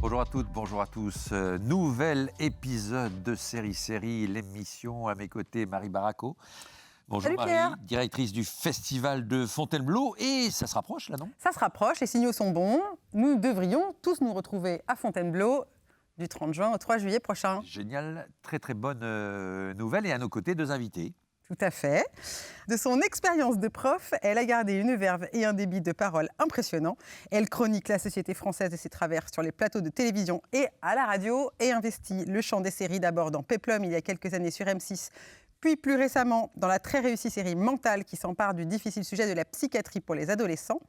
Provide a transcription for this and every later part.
Bonjour à toutes, bonjour à tous. Nouvel épisode de Série, l'émission à mes côtés, Marie Baraco. Bonjour Salut Marie, Pierre. Directrice du Festival de Fontainebleau. Et ça se rapproche là, non? Ça se rapproche, les signaux sont bons. Nous devrions tous nous retrouver à Fontainebleau du 30 juin au 3 juillet prochain. Génial, très très bonne nouvelle. Et à nos côtés, deux invités. Tout à fait. De son expérience de prof, elle a gardé une verve et un débit de parole impressionnants. Elle chronique la société française et ses travers sur les plateaux de télévision et à la radio et investit le champ des séries d'abord dans Péplum il y a quelques années sur M6, puis plus récemment dans la très réussie série Mental qui s'empare du difficile sujet de la psychiatrie pour les adolescents.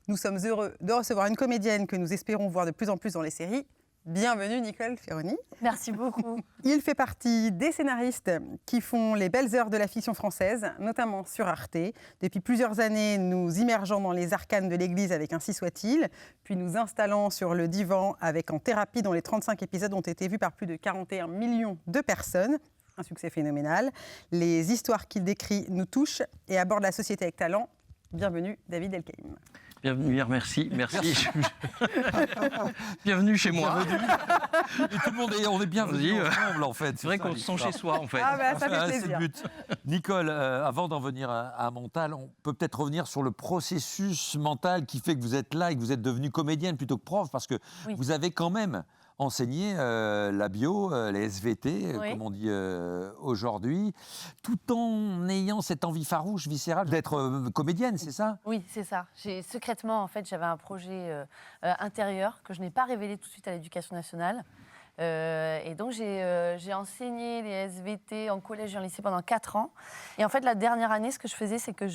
Nous sommes heureux de recevoir une comédienne que nous espérons voir de plus en plus dans les séries. Bienvenue Nicole Ferroni. Merci beaucoup. Il fait partie des scénaristes qui font les belles heures de la fiction française, notamment sur Arte. Depuis plusieurs années, nous immergeons dans les arcanes de l'Église avec Ainsi soit-il, puis nous installons sur le divan avec En thérapie, dont les 35 épisodes ont été vus par plus de 41 millions de personnes. Un succès phénoménal. Les histoires qu'il décrit nous touchent et abordent la société avec talent. Bienvenue David Elkaïm. Bienvenue, merci. Bienvenue chez moi. Et tout le monde on est bienvenus ensemble en fait. C'est vrai qu'on se sent chez soi en fait. Ah bah, ça fait C'est plaisir. le but. Nicole, avant d'en venir à Mental, on peut peut-être revenir sur le processus mental qui fait que vous êtes là et que vous êtes devenue comédienne plutôt que prof, parce que Oui. vous avez quand même enseigné la bio, les SVT, Oui. comme on dit aujourd'hui, tout en ayant cette envie farouche, viscérale d'être comédienne, c'est ça? Oui, c'est ça. Secrètement, en fait, j'avais un projet intérieur que je n'ai pas révélé tout de suite à l'Éducation nationale. Et donc, j'ai enseigné les SVT en collège et en lycée pendant 4 ans. Et en fait, la dernière année, ce que je faisais, c'est que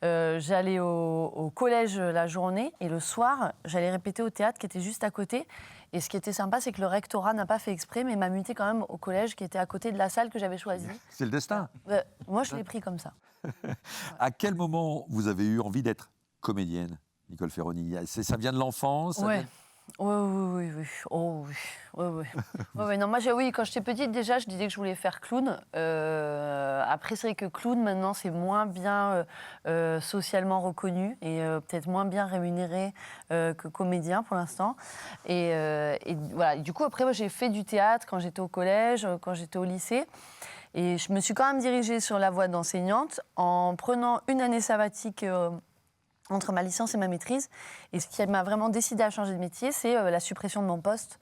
j'allais au collège la journée et le soir, j'allais répéter au théâtre qui était juste à côté. Et ce qui était sympa, c'est que le rectorat n'a pas fait exprès, mais m'a muté quand même au collège qui était à côté de la salle que j'avais choisie. C'est le destin. Moi, je l'ai pris comme ça. À quel moment vous avez eu envie d'être comédienne, Nicole Ferroni? Ça vient de l'enfance? ça Ouais. vient- Oui. Oh, oui. Ouais, non, moi, quand j'étais petite, déjà, je disais que je voulais faire clown. Après, c'est vrai que clown, maintenant, c'est moins bien socialement reconnu et peut-être moins bien rémunéré que comédien pour l'instant. Et voilà. Du coup, après, moi, j'ai fait du théâtre quand j'étais au collège, quand j'étais au lycée. Et je me suis quand même dirigée sur la voie d'enseignante en prenant une année sabbatique entre ma licence et ma maîtrise. Et ce qui m'a vraiment décidé à changer de métier, c'est la suppression de mon poste.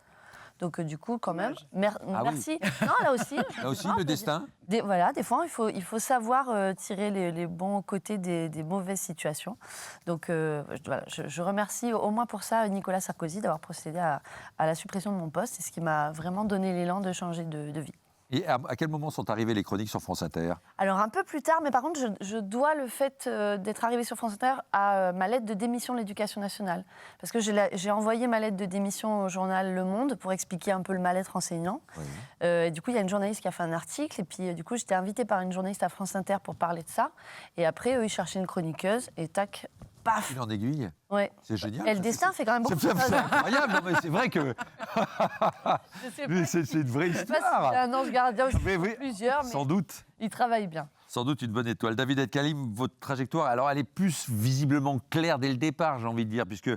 Donc du coup, quand même, Ah merci. Non, là aussi. Là aussi, Non, le destin. Voilà, des fois, il faut savoir tirer les bons côtés des mauvaises situations. Donc voilà, je remercie au moins pour ça Nicolas Sarkozy d'avoir procédé à la suppression de mon poste. C'est ce qui m'a vraiment donné l'élan de changer de vie. Et à quel moment sont arrivées les chroniques sur France Inter? Alors un peu plus tard, mais par contre, je dois le fait d'être arrivée sur France Inter à ma lettre de démission de l'Éducation nationale. Parce que j'ai envoyé ma lettre de démission au journal Le Monde pour expliquer un peu le mal-être enseignant. Oui. Et du coup, il y a une journaliste qui a fait un article, et puis du coup, j'étais invitée par une journaliste à France Inter pour parler de ça. Et après, eux, ils cherchaient une chroniqueuse, et tac, paf. Fil en aiguille. Ouais. C'est génial. Et le destin fait quand même beaucoup de C'est choses. incroyable, non, mais c'est vrai que Je sais mais pas c'est une vraie si c'est histoire. un ange gardien aussi, Mais oui, plusieurs, mais sans doute. ils travaillent bien. Sans doute une bonne étoile. David Elkaïm, votre trajectoire, alors elle est plus visiblement claire dès le départ, j'ai envie de dire, puisque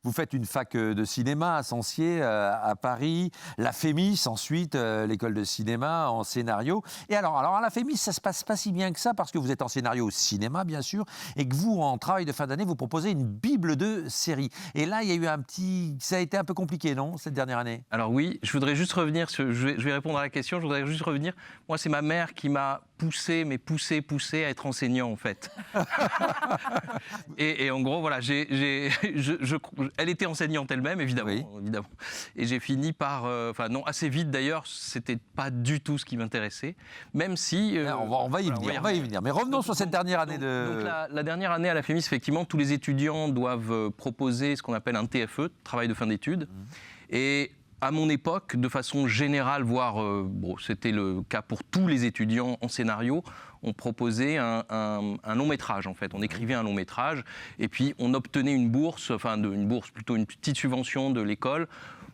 vous faites une fac de cinéma à Sancier, à Paris, la FEMIS ensuite, l'école de cinéma en scénario. Et alors à la FEMIS, ça se passe pas si bien que ça, parce que vous êtes en scénario au cinéma, bien sûr, et que vous, en travail de fin d'année, vous proposez une bible de séries. Et là, il y a eu ça a été un peu compliqué, non, cette dernière année? Alors oui, je voudrais juste revenir, je vais répondre à la question, je voudrais juste revenir. Moi, c'est ma mère qui m'a poussé à être enseignant en fait. et en gros, voilà, elle était enseignante elle-même, évidemment, Oui. évidemment. Et j'ai fini par, non, assez vite d'ailleurs, c'était pas du tout ce qui m'intéressait, même si. On va y venir. Mais revenons sur cette dernière année de. Donc la dernière année à la FEMIS, effectivement, tous les étudiants doivent proposer ce qu'on appelle un TFE, travail de fin d'études. Et à mon époque, de façon générale, voire c'était le cas pour tous les étudiants en scénario, on proposait un long métrage en fait. On écrivait un long métrage et puis on obtenait une bourse, plutôt une petite subvention de l'école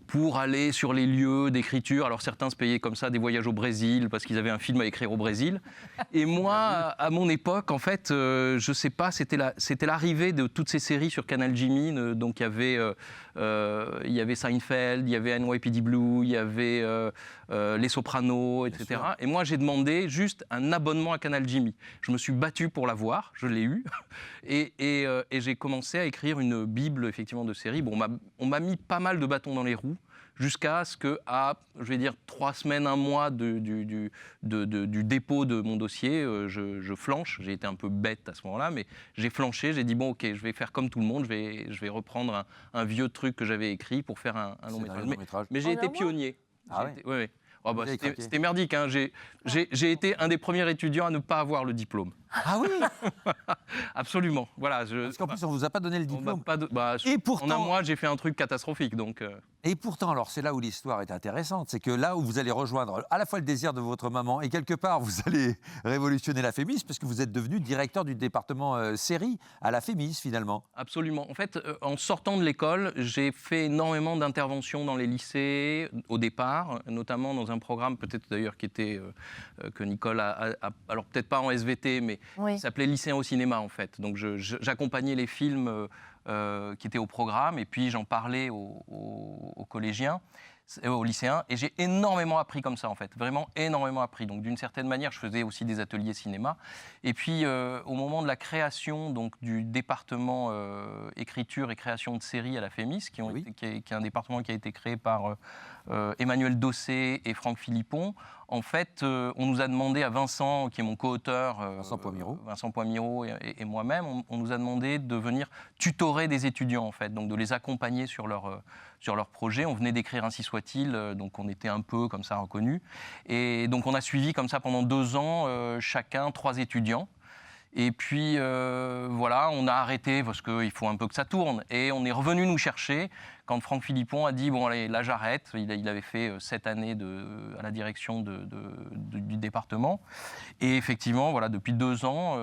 pour aller sur les lieux d'écriture. Alors certains se payaient comme ça des voyages au Brésil parce qu'ils avaient un film à écrire au Brésil. Et moi, à mon époque, en fait, je sais pas, c'était l'arrivée de toutes ces séries sur Canal Jimmy. Donc il y avait Seinfeld, il y avait NYPD Blue, il y avait Les Sopranos, etc. Et moi, j'ai demandé juste un abonnement à Canal Jimmy. Je me suis battu pour l'avoir, je l'ai eu, et j'ai commencé à écrire une bible effectivement de séries. Bon, on m'a mis pas mal de bâtons dans les roues, jusqu'à ce que, je vais dire, 3 semaines, 1 mois du dépôt de mon dossier, je flanche. J'ai été un peu bête à ce moment-là, mais j'ai flanché. J'ai dit, bon, ok, je vais faire comme tout le monde, je vais reprendre un vieux truc que j'avais écrit pour faire un long métrage. Mais j'ai été pionnier. Ah ouais. Oui. Oh bah, c'était merdique. Hein. J'ai été un des premiers étudiants à ne pas avoir le diplôme. Ah oui. Absolument. Voilà, Parce qu'en plus, on ne vous a pas donné le diplôme. Et pourtant, en un mois, j'ai fait un truc catastrophique. Donc, Et pourtant, alors c'est là où l'histoire est intéressante, c'est que là où vous allez rejoindre à la fois le désir de votre maman et quelque part vous allez révolutionner la Fémis, parce que vous êtes devenu directeur du département série à la Fémis finalement. Absolument. En fait, en sortant de l'école, j'ai fait énormément d'interventions dans les lycées au départ, notamment dans un programme peut-être d'ailleurs qui était que Nicole a alors peut-être pas en SVT, mais qui s'appelait Lycéen au cinéma en fait. Donc j'accompagnais les films qui étaient au programme et puis j'en parlais aux collégiens, aux lycéens, et j'ai énormément appris comme ça en fait, vraiment énormément appris. Donc d'une certaine manière, je faisais aussi des ateliers cinéma. Et puis au moment de la création donc du département écriture et création de séries à la Fémis, qui est un département qui a été créé par Emmanuel Dossé et Franck Philippon. En fait, on nous a demandé à Vincent, qui est mon co-auteur, Vincent Poimiro et moi-même, on nous a demandé de venir tutorer des étudiants, en fait, donc de les accompagner sur leur projet. On venait d'écrire Ainsi soit-il, donc on était un peu comme ça reconnus. Et donc on a suivi comme ça pendant 2 ans, chacun 3 étudiants. Et puis voilà, on a arrêté parce qu'il faut un peu que ça tourne. Et on est revenu nous chercher quand Franck Philippon a dit, bon allez, là j'arrête. Il avait fait 7 années à la direction du département. Et effectivement, voilà, depuis 2 ans,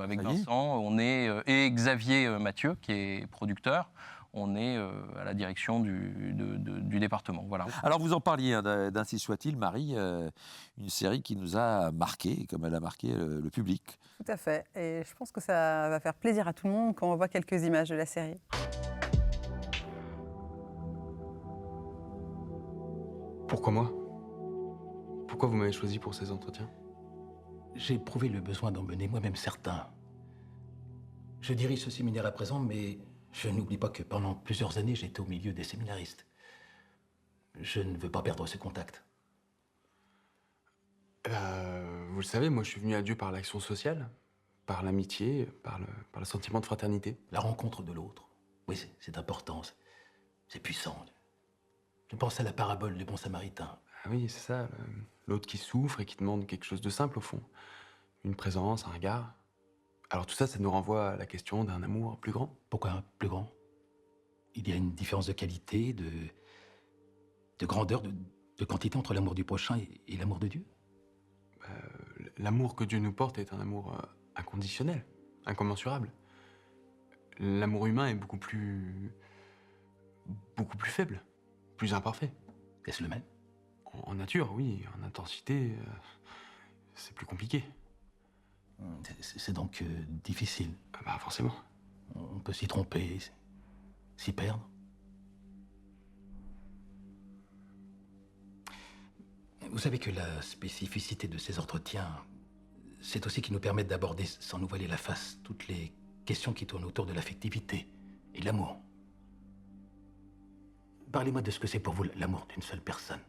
avec Vincent, on est, et Xavier Mathieu, qui est producteur, on est à la direction du département. Voilà. Alors vous en parliez d'Ainsi soit-il, Marie, une série qui nous a marqué, comme elle a marqué le public. Tout à fait. Et je pense que ça va faire plaisir à tout le monde quand on voit quelques images de la série. Pourquoi moi? Pourquoi vous m'avez choisi pour ces entretiens? J'ai éprouvé le besoin d'en mener moi-même certains. Je dirige ce séminaire à présent, mais je n'oublie pas que pendant plusieurs années, j'étais au milieu des séminaristes. Je ne veux pas perdre ce contact. Vous le savez, moi je suis venu à Dieu par l'action sociale, par l'amitié, par le sentiment de fraternité. La rencontre de l'autre, oui, c'est important, c'est puissant. Je pense à la parabole du bon samaritain. Ah oui, c'est ça, l'autre qui souffre et qui demande quelque chose de simple au fond. Une présence, un regard. Alors tout ça, ça nous renvoie à la question d'un amour plus grand. Pourquoi plus grand? Il y a une différence de qualité, de grandeur, de quantité entre l'amour du prochain et l'amour de Dieu? L'amour que Dieu nous porte est un amour inconditionnel, incommensurable. L'amour humain est beaucoup plus faible, plus imparfait. Est-ce le même? En nature, oui. En intensité, c'est plus compliqué. C'est donc difficile. Bah forcément. On peut s'y tromper, s'y perdre. Vous savez que la spécificité de ces entretiens, c'est aussi qu'ils nous permettent d'aborder, sans nous voiler la face, toutes les questions qui tournent autour de l'affectivité et de l'amour. Parlez-moi de ce que c'est pour vous l'amour d'une seule personne.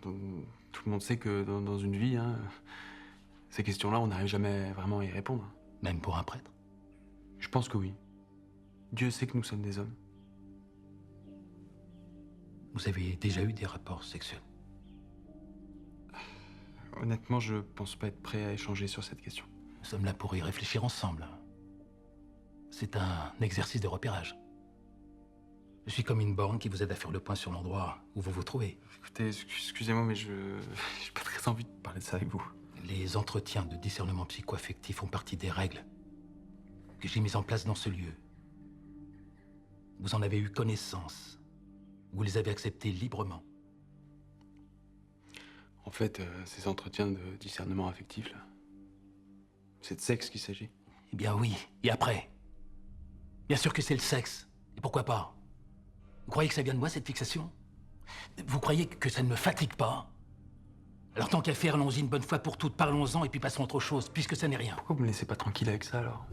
Tout le monde sait que dans une vie, ces questions-là, on n'arrive jamais vraiment à y répondre. Même pour un prêtre? Je pense que oui. Dieu sait que nous sommes des hommes. Vous avez déjà eu des rapports sexuels? Honnêtement, je pense pas être prêt à échanger sur cette question. Nous sommes là pour y réfléchir ensemble. C'est un exercice de repérage. Je suis comme une borne qui vous aide à faire le point sur l'endroit où vous vous trouvez. Écoutez, excusez-moi, mais j'ai pas très envie de parler de ça avec vous. Les entretiens de discernement psycho-affectif font partie des règles que j'ai mises en place dans ce lieu. vous en avez eu connaissance. Vous les avez acceptés librement. En fait, ces entretiens de discernement affectif, là, c'est de sexe qu'il s'agit. Eh bien oui, et après? Bien sûr que c'est le sexe. Et pourquoi pas? Vous croyez que ça vient de moi, cette fixation? Vous croyez que ça ne me fatigue pas? Alors tant qu'à faire, allons-y une bonne fois pour toutes, parlons-en et puis passons à autre chose, puisque ça n'est rien. Pourquoi vous me laissez pas tranquille avec ça, alors?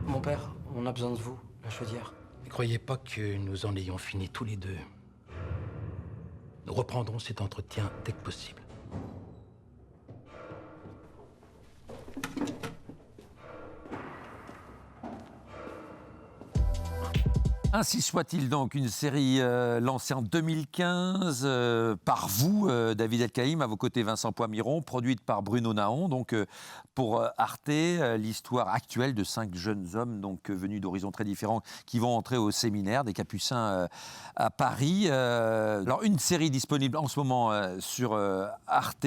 Mon père, on a besoin de vous, la chaudière. Ne croyez pas que nous en ayons fini tous les deux. Nous reprendrons cet entretien dès que possible. Ainsi soit-il donc, une série lancée en 2015 par vous, David El-Kaïm, à vos côtés Vincent Poimiron, produite par Bruno Naon, donc pour Arte, l'histoire actuelle de 5 jeunes hommes donc venus d'horizons très différents qui vont entrer au séminaire des Capucins à Paris. Alors une série disponible en ce moment sur Arte.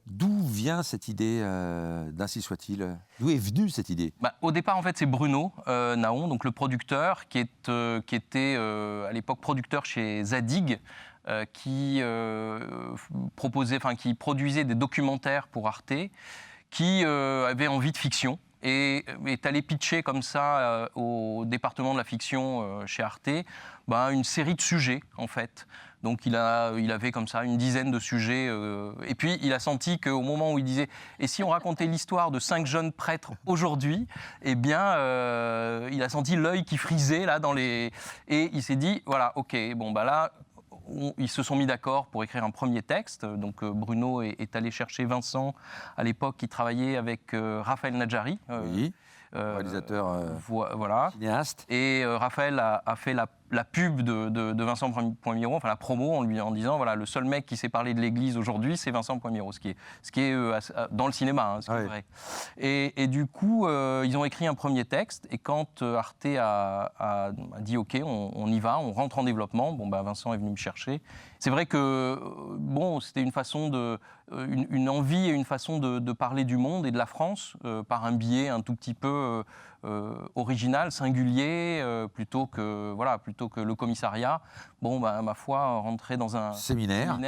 D'où vient cette idée d'Ainsi soit-il? D'où est venue cette idée? Au départ, en fait, c'est Bruno Naon, donc le producteur, qui était à l'époque producteur chez Zadig, qui produisait des documentaires pour Arte, qui avait envie de fiction et est allé pitcher comme ça au département de la fiction chez Arte une série de sujets, en fait. Donc il avait comme ça une dizaine de sujets. Et puis il a senti qu'au moment où il disait « Et si on racontait l'histoire de 5 jeunes prêtres aujourd'hui ?» Eh bien, il a senti l'œil qui frisait là dans les... Et il s'est dit « Voilà, ok, bon là... » Ils se sont mis d'accord pour écrire un premier texte. Donc Bruno est allé chercher Vincent, à l'époque, qui travaillait avec Raphaël Nadjari. Oui, réalisateur, voilà. cinéaste. Et Raphaël a fait la pub de Vincent Poimiron, enfin la promo, en disant voilà, le seul mec qui sait parler de l'Église aujourd'hui, c'est Vincent Poimiron, ce qui est dans le cinéma, ce qui est vrai. Et du coup, ils ont écrit un premier texte, et quand Arte a dit ok, on y va, on rentre en développement, Vincent est venu me chercher. C'est vrai que c'était une façon une envie et une façon de parler du monde et de la France par un biais un tout petit peu original, singulier, plutôt que le commissariat. Ma foi, rentrer dans un séminaire,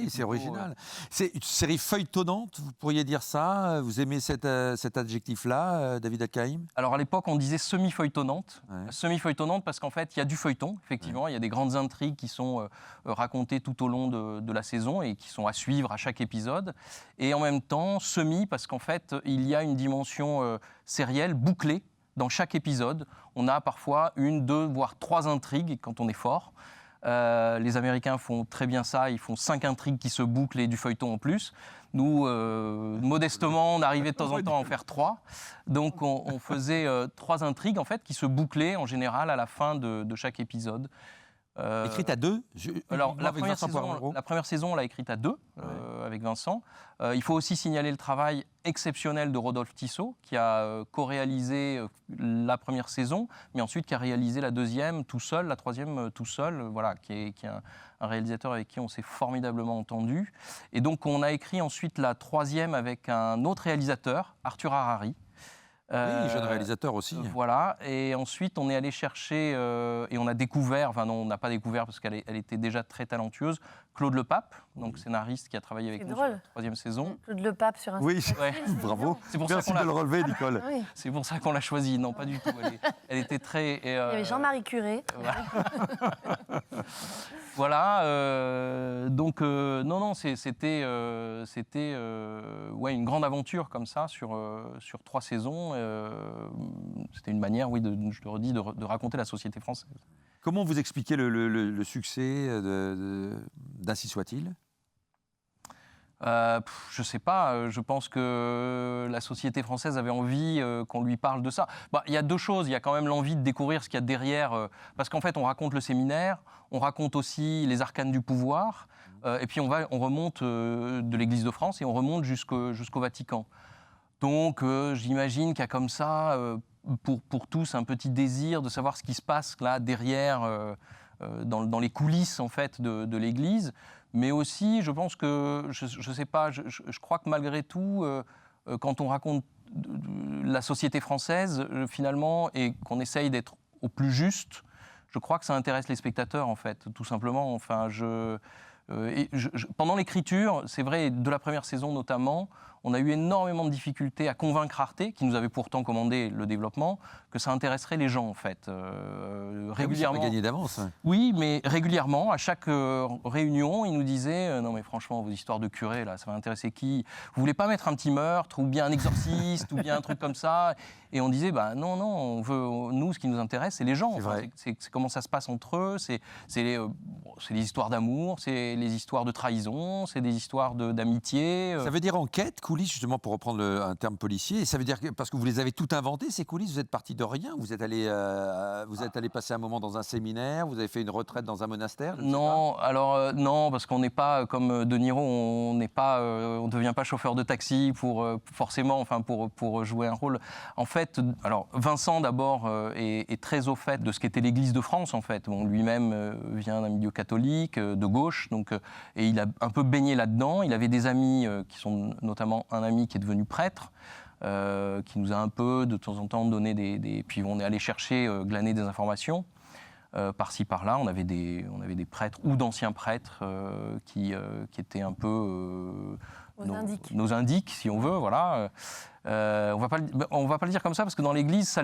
c'est original. C'est une série feuilletonnante, vous pourriez dire ça? Vous aimez cet adjectif-là, David El-Kaïm? Alors à l'époque, on disait semi-feuilletonnante. Ouais. Semi-feuilletonnante parce qu'en fait, il y a du feuilleton, effectivement. Il y a des grandes intrigues qui sont racontées tout au long de la saison et qui sont à suivre à chaque épisode. Et en même temps, semi parce qu'en fait, il y a une dimension sérielle, bouclée, dans chaque épisode. On a parfois 1, 2, voire 3 intrigues quand on est fort. Les Américains font très bien ça, ils font 5 intrigues qui se bouclent et du feuilleton en plus. Nous, modestement, on arrivait de temps en temps à en faire 3. Donc on faisait 3 intrigues en fait, qui se bouclaient en général à la fin de chaque épisode. Écrite à 2? Alors, la première saison, on l'a écrite à 2, avec Vincent. Il faut aussi signaler le travail exceptionnel de Rodolphe Tissot, qui a co-réalisé la première saison, mais ensuite qui a réalisé la deuxième tout seul, la troisième tout seul, qui est un réalisateur avec qui on s'est formidablement entendu. Et donc, on a écrit ensuite la troisième avec un autre réalisateur, Arthur Harari. Oui, jeune réalisateur aussi. Voilà, et ensuite on est allé chercher, et on a découvert, enfin non, on n'a pas découvert parce qu'elle était déjà très talentueuse, Claude Lepape, donc scénariste qui a travaillé avec nous sur la 3e saison. Claude Lepape sur Instagram. Oui, bravo. Merci de le relever, Nicole. Oui. C'est pour ça qu'on l'a choisie, non pas du tout. Elle était très... Il y avait Jean-Marie Curé. Voilà, donc non, c'était une grande aventure comme ça sur 3 saisons. C'était une manière, je le redis, de raconter la société française. Comment vous expliquez le succès d'Ainsi soit-il? Je ne sais pas, je pense que la société française avait envie qu'on lui parle de ça. Il y a 2 choses, il y a quand même l'envie de découvrir ce qu'il y a derrière, parce qu'en fait on raconte le séminaire, on raconte aussi les arcanes du pouvoir, et puis on remonte de l'Église de France et on remonte jusqu'au Vatican. Donc j'imagine qu'il y a comme ça, pour tous, un petit désir de savoir ce qui se passe là derrière, dans les coulisses en fait de l'Église. Mais aussi, je pense que, je ne sais pas, je crois que malgré tout, quand on raconte la société française, finalement, et qu'on essaye d'être au plus juste, je crois que ça intéresse les spectateurs, en fait, tout simplement. Enfin, pendant l'écriture, c'est vrai, de la première saison notamment, on a eu énormément de difficultés à convaincre Arte, qui nous avait pourtant commandé le développement, que ça intéresserait les gens, en fait. Régulièrement. Oui, gagné d'avance. Hein. Oui, mais régulièrement, à chaque réunion, ils nous disaient non mais franchement, vos histoires de curé, là, ça va intéresser qui? Vous voulez pas mettre un petit meurtre, ou bien un exorciste, ou bien un truc comme ça? Et on disait non, on veut, nous, ce qui nous intéresse, c'est les gens. C'est comment ça se passe entre eux, c'est les histoires d'amour, c'est les histoires de trahison, c'est des histoires d'amitié. Ça veut dire enquête, coulisses, justement, pour reprendre un terme policier. Et ça veut dire que, parce que vous les avez toutes inventées, ces coulisses, vous êtes parti de rien, vous êtes allé passer un moment dans un séminaire, vous avez fait une retraite dans un monastère? Non, alors non, parce qu'on n'est pas comme De Niro, on ne devient pas chauffeur de taxi pour jouer un rôle. En fait, alors Vincent d'abord est très au fait de ce qu'était l'Église de France, en fait. Bon, lui-même vient d'un milieu catholique, de gauche, donc et il a un peu baigné là-dedans. Il avait des amis qui sont notamment un ami qui est devenu prêtre. Qui nous a un peu de temps en temps donné puis on est allé chercher, glaner des informations par-ci par-là. On avait des prêtres ou d'anciens prêtres qui étaient un peu nos indiques, si on veut, voilà. On va pas le dire comme ça parce que dans l'Église ça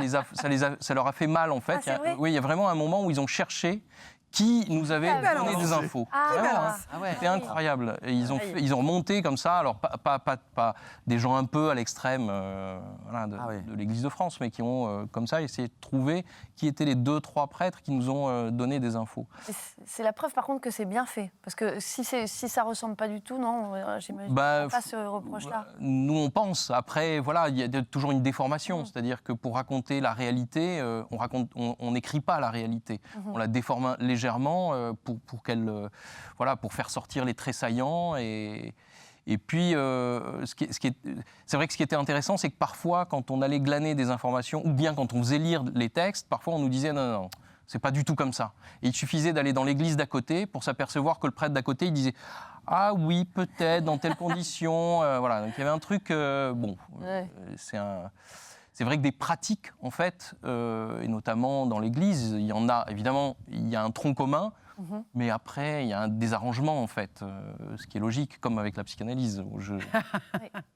leur a fait mal, en fait. Il y a vraiment un moment où ils ont cherché qui nous avait donné des infos. C'était incroyable. Et ils ont remonté comme ça, alors pas des gens un peu à l'extrême de l'Église de France, mais qui ont comme ça essayé de trouver qui étaient les 2-3 prêtres qui nous ont donné des infos. C'est la preuve par contre que c'est bien fait, parce que si ça ressemble pas du tout, non, j'imagine pas ce reproche-là. Nous on pense. Après voilà, il y a toujours une déformation, c'est-à-dire que pour raconter la réalité, on n'écrit pas la réalité, on la déforme légèrement pour faire sortir les traits saillants et puis c'est vrai que ce qui était intéressant, c'est que parfois quand on allait glaner des informations ou bien quand on faisait lire les textes, parfois on nous disait non, c'est pas du tout comme ça. Et il suffisait d'aller dans l'église d'à côté pour s'apercevoir que le prêtre d'à côté il disait ah oui peut-être dans telles conditions, voilà. Donc il y avait un truc c'est vrai que des pratiques, en fait, et notamment dans l'Église, il y en a, évidemment, il y a un tronc commun, mais après, il y a un désarrangement, en fait, ce qui est logique, comme avec la psychanalyse.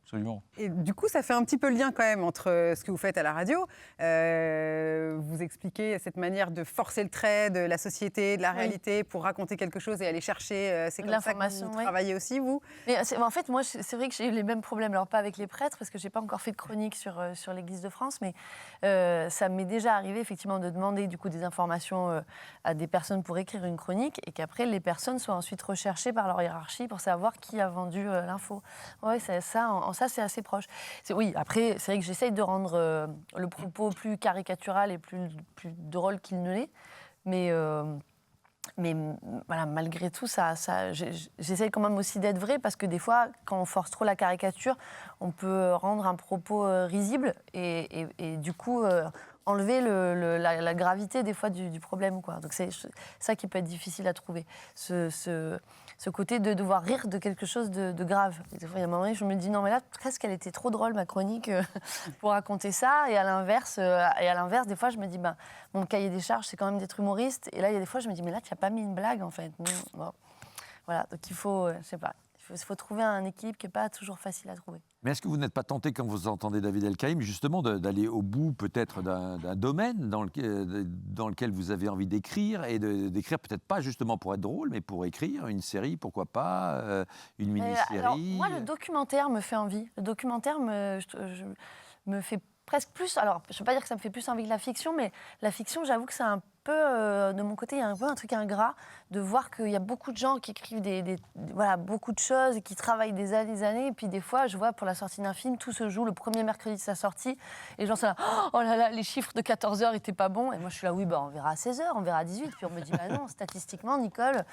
Absolument. Et du coup, ça fait un petit peu le lien quand même entre ce que vous faites à la radio. Vous expliquez cette manière de forcer le trait de la société, de la réalité, pour raconter quelque chose et aller chercher. C'est comme ça que vous travaillez aussi, vous? Mais en fait, moi, c'est vrai que j'ai eu les mêmes problèmes. Alors, pas avec les prêtres, parce que je n'ai pas encore fait de chronique sur l'Église de France, mais ça m'est déjà arrivé, effectivement, de demander du coup, des informations à des personnes pour écrire une chronique et qu'après, les personnes soient ensuite recherchées par leur hiérarchie pour savoir qui a vendu l'info. Oui, ça, c'est assez proche. Oui, après, c'est vrai que j'essaye de rendre le propos plus caricatural et plus drôle qu'il ne l'est, mais voilà, malgré tout, j'essaye quand même aussi d'être vrai, parce que des fois, quand on force trop la caricature, on peut rendre un propos risible et du coup enlever la gravité des fois du problème, quoi. Donc c'est ça qui peut être difficile à trouver, ce côté de devoir rire de quelque chose de grave. Et des fois, il y a un moment donné, je me dis non mais là presque elle était trop drôle ma chronique pour raconter ça, et à l'inverse des fois je me dis mon cahier des charges c'est quand même d'être humoriste, et là il y a des fois je me dis mais là tu n'as pas mis une blague en fait. Bon. Voilà, donc il faut je sais pas, il faut trouver un équilibre qui n'est pas toujours facile à trouver. Mais est-ce que vous n'êtes pas tenté, quand vous entendez David El-Kaïm, justement d'aller au bout peut-être d'un domaine dans lequel vous avez envie d'écrire, et d'écrire peut-être pas justement pour être drôle, mais pour écrire une série, pourquoi pas, une mini-série? Alors, moi, le documentaire me fait envie. Le documentaire me fait presque plus... Alors, je ne veux pas dire que ça me fait plus envie que la fiction, mais la fiction, j'avoue que c'est un peu... de mon côté, il y a un peu un truc ingrat de voir qu'il y a beaucoup de gens qui écrivent beaucoup de choses et qui travaillent des années. Et puis des fois, je vois pour la sortie d'un film, tout se joue le premier mercredi de sa sortie. Et les gens sont là, oh là là, les chiffres de 14h étaient pas bons. Et moi, je suis là, oui, on verra à 16h, on verra à 18h. Puis on me dit, non, statistiquement, Nicole,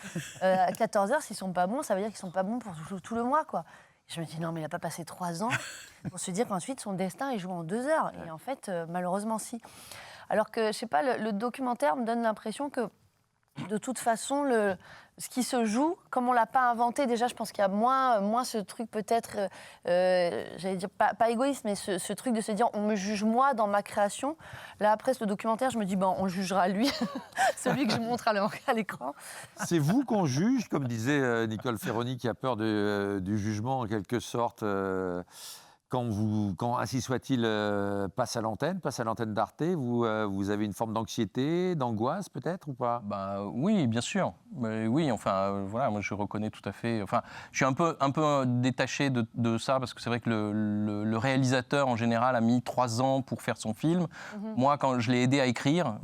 à 14h, s'ils sont pas bons, ça veut dire qu'ils sont pas bons pour tout le mois, quoi. Je me dis, non, mais il n'a pas passé 3 ans pour se dire qu'ensuite, son destin est joué en 2 heures. Et en fait, malheureusement, si. Alors que, je sais pas, le documentaire me donne l'impression que de toute façon, ce qui se joue, comme on ne l'a pas inventé, déjà, je pense qu'il y a moins ce truc peut-être, j'allais dire, pas égoïste, mais ce truc de se dire, on me juge moi dans ma création. Là, après ce documentaire, je me dis, on le jugera lui, celui que je montre à l'écran. C'est vous qu'on juge, comme disait Nicole Ferroni, qui a peur du jugement, en quelque sorte, quand ainsi soit-il, passe à l'antenne d'Arte. Vous avez une forme d'anxiété, d'angoisse, peut-être, ou pas? Oui, bien sûr. Mais oui, enfin, voilà, moi je reconnais tout à fait. Enfin, je suis un peu détaché de ça, parce que c'est vrai que le réalisateur, en général, a mis 3 ans pour faire son film. Moi, quand je l'ai aidé à écrire,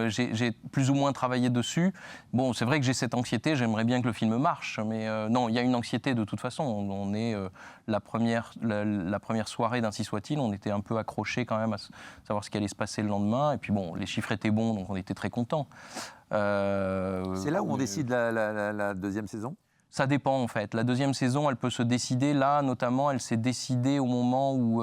j'ai plus ou moins travaillé dessus. Bon, c'est vrai que j'ai cette anxiété, j'aimerais bien que le film marche, mais non, il y a une anxiété de toute façon. On est la première soirée d'Ainsi soit-il, on était un peu accrochés quand même à savoir ce qui allait se passer le lendemain. Et puis bon, les chiffres étaient bons, donc on était très contents. C'est là où on décide la deuxième saison? Ça dépend en fait. La deuxième saison, elle peut se décider. Là, notamment, elle s'est décidée au moment où...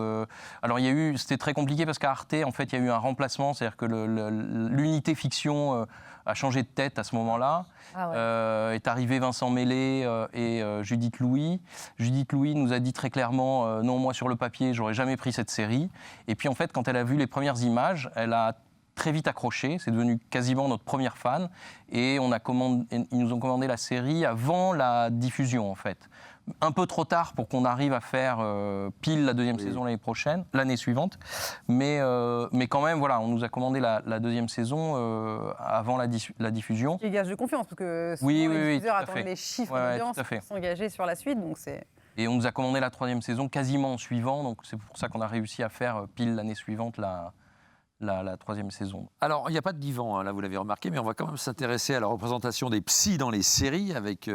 Alors, c'était très compliqué parce qu'à Arte, en fait, il y a eu un remplacement. C'est-à-dire que l'unité fiction a changé de tête à ce moment-là. Ah ouais. Est arrivé Vincent Mellet et Judith Louis. Judith Louis nous a dit très clairement non, moi, sur le papier, j'aurais jamais pris cette série. Et puis, en fait, quand elle a vu les premières images, elle a très vite accroché, c'est devenu quasiment notre première fan, et ils nous ont commandé la série avant la diffusion en fait. Un peu trop tard pour qu'on arrive à faire pile la deuxième saison l'année suivante, mais quand même, voilà, on nous a commandé la deuxième saison avant la diffusion. C'est gage de confiance, parce que souvent, Oui, les diffuseurs tout à attendent fait. les chiffres Ouais, d'audience tout à fait. pour s'engager sur la suite, donc c'est... Et on nous a commandé la 3e saison quasiment en suivant, donc c'est pour ça qu'on a réussi à faire pile l'année suivante la 3e saison. Alors, il n'y a pas de divan, hein, là, vous l'avez remarqué, mais on va quand même s'intéresser à la représentation des psys dans les séries, avec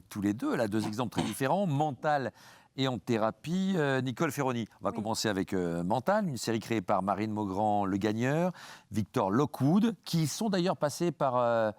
tous les deux. Là, 2 exemples très différents, Mental et En thérapie. Nicole Ferroni, on va commencer avec Mental, une série créée par Marine Maugrand, Le Gagneur, Victor Lockwood, qui sont d'ailleurs passés par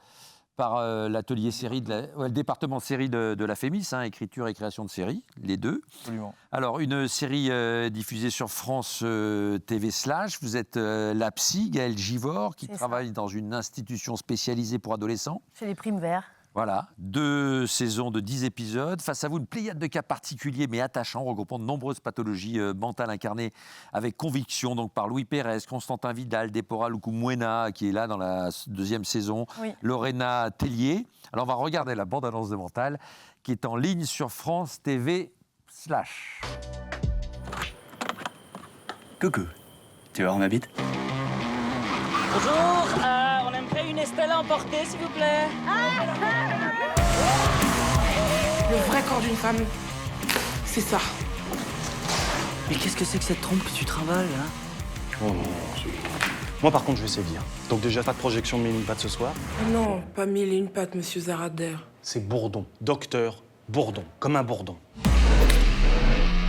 l'atelier série, le département série de la FEMIS, hein, écriture et création de séries, les deux. Absolument. Alors, une série diffusée sur France TV /. Vous êtes la psy, Gaëlle Givor, qui travaille dans une institution spécialisée pour adolescents. Chez les Primes Verts. Voilà, 2 saisons de 10 épisodes. Face à vous, une pléiade de cas particuliers mais attachants, regroupant de nombreuses pathologies mentales incarnées avec conviction donc par Louis Pérez, Constantin Vidal, Dépora Lukumwena, qui est là dans la 2e saison, Lorena Tellier. Alors, on va regarder la bande-annonce de Mental, qui est en ligne sur France TV /. Coucou, tu vas voir ma bite? Bonjour, on aimerait une Estelle à emporter, s'il vous plaît. Le vrai corps d'une femme, c'est ça. Mais qu'est-ce que c'est que cette trompe que tu trimbales, là? Oh non, moi par contre je vais sévir. Donc déjà pas de projection de Mille et une pattes ce soir. Non, pas 1001 pattes, monsieur Zarader. C'est Bourdon, docteur Bourdon, comme un bourdon.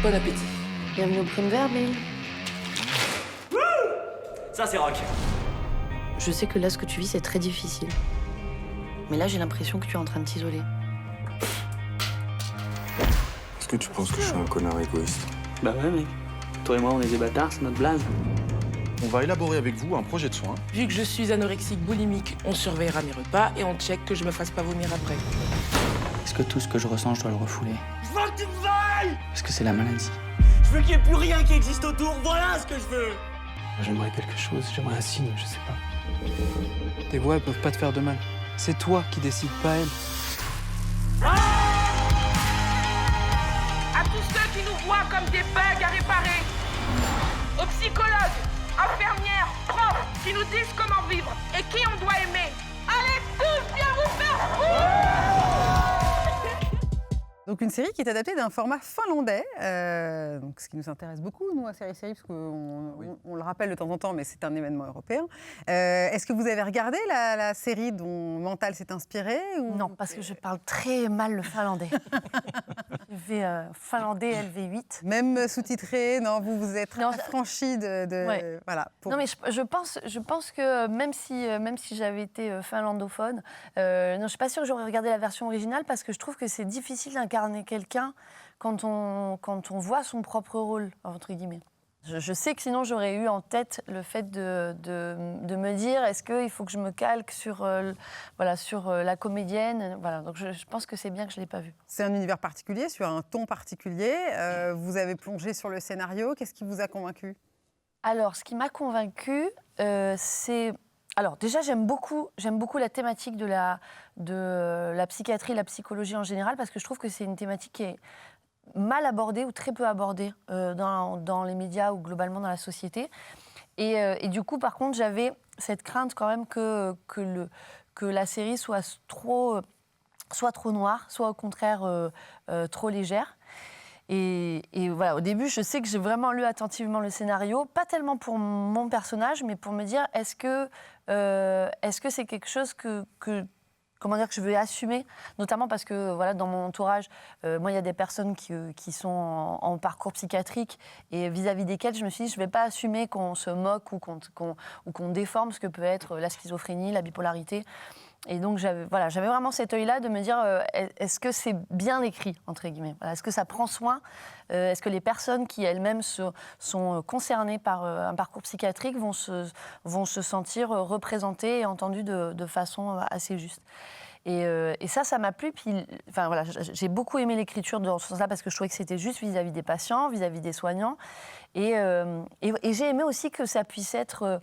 Bon appétit. Bienvenue aux Primes Verts, Bill. Ça, c'est rock. Je sais que là, ce que tu vis, c'est très difficile. Mais là, j'ai l'impression que tu es en train de t'isoler. Est-ce que tu penses que je suis un connard égoïste? Bah ouais, mec. Toi et moi, on est des bâtards, c'est notre blague. On va élaborer avec vous un projet de soins. Vu que je suis anorexique boulimique, on surveillera mes repas et on check que je me fasse pas vomir après. Est-ce que tout ce que je ressens, je dois le refouler? Je veux que tu me vailles. Parce que c'est la maladie. Je veux qu'il n'y ait plus rien qui existe autour, voilà ce que je veux. J'aimerais quelque chose, j'aimerais un signe, je sais pas. Tes voix, elles peuvent pas te faire de mal. C'est toi qui décides, pas elle. À tous ceux qui nous voient comme des bugs à réparer, aux psychologues, infirmières, profs qui nous disent comment vivre et qui on doit aimer. Allez tous, viens vous faire foutre! Donc une série qui est adaptée d'un format finlandais, donc ce qui nous intéresse beaucoup, nous, à Série parce qu'on le rappelle de temps en temps, mais c'est un événement européen. Est-ce que vous avez regardé la série dont Mental s'est inspiré ou... Non, parce que je parle très mal le finlandais. J'ai fait finlandais LV8. Même sous-titré, non, vous êtes affranchi de voilà. Non, mais je pense que même si j'avais été finlandophone, non, je suis pas sûre que j'aurais regardé la version originale parce que je trouve que c'est difficile d'incarner quelqu'un quand on voit son propre rôle, entre guillemets. Je sais que sinon j'aurais eu en tête le fait de me dire est-ce qu'il faut que je me calque sur, sur la comédienne. Voilà, donc je pense que c'est bien que je ne l'ai pas vu. C'est un univers particulier, sur un ton particulier. Vous avez plongé sur le scénario. Qu'est-ce qui vous a convaincu ? Alors, ce qui m'a convaincue, c'est... Alors déjà, j'aime beaucoup la thématique de la psychiatrie, la psychologie en général, parce que je trouve que c'est une thématique qui est mal abordée ou très peu abordée dans les médias ou globalement dans la société. Et du coup, par contre, j'avais cette crainte quand même que la série soit trop noire, soit au contraire trop légère. Et voilà, au début, je sais que j'ai vraiment lu attentivement le scénario, pas tellement pour mon personnage, mais pour me dire est-ce que c'est quelque chose que je veux assumer, notamment parce que voilà, dans mon entourage, moi, il y a des personnes qui sont en parcours psychiatrique et vis-à-vis desquelles je me suis dit, je ne vais pas assumer qu'on se moque ou qu'on déforme ce que peut être la schizophrénie, la bipolarité. Et donc, j'avais vraiment cet œil-là de me dire, est-ce que c'est bien écrit, entre guillemets, voilà, est-ce que ça prend soin, est-ce que les personnes qui elles-mêmes sont concernées par un parcours psychiatrique vont se sentir représentées et entendues de façon assez juste. Et ça m'a plu. Puis, voilà, j'ai beaucoup aimé l'écriture dans ce sens-là parce que je trouvais que c'était juste vis-à-vis des patients, vis-à-vis des soignants. Et j'ai aimé aussi que ça puisse être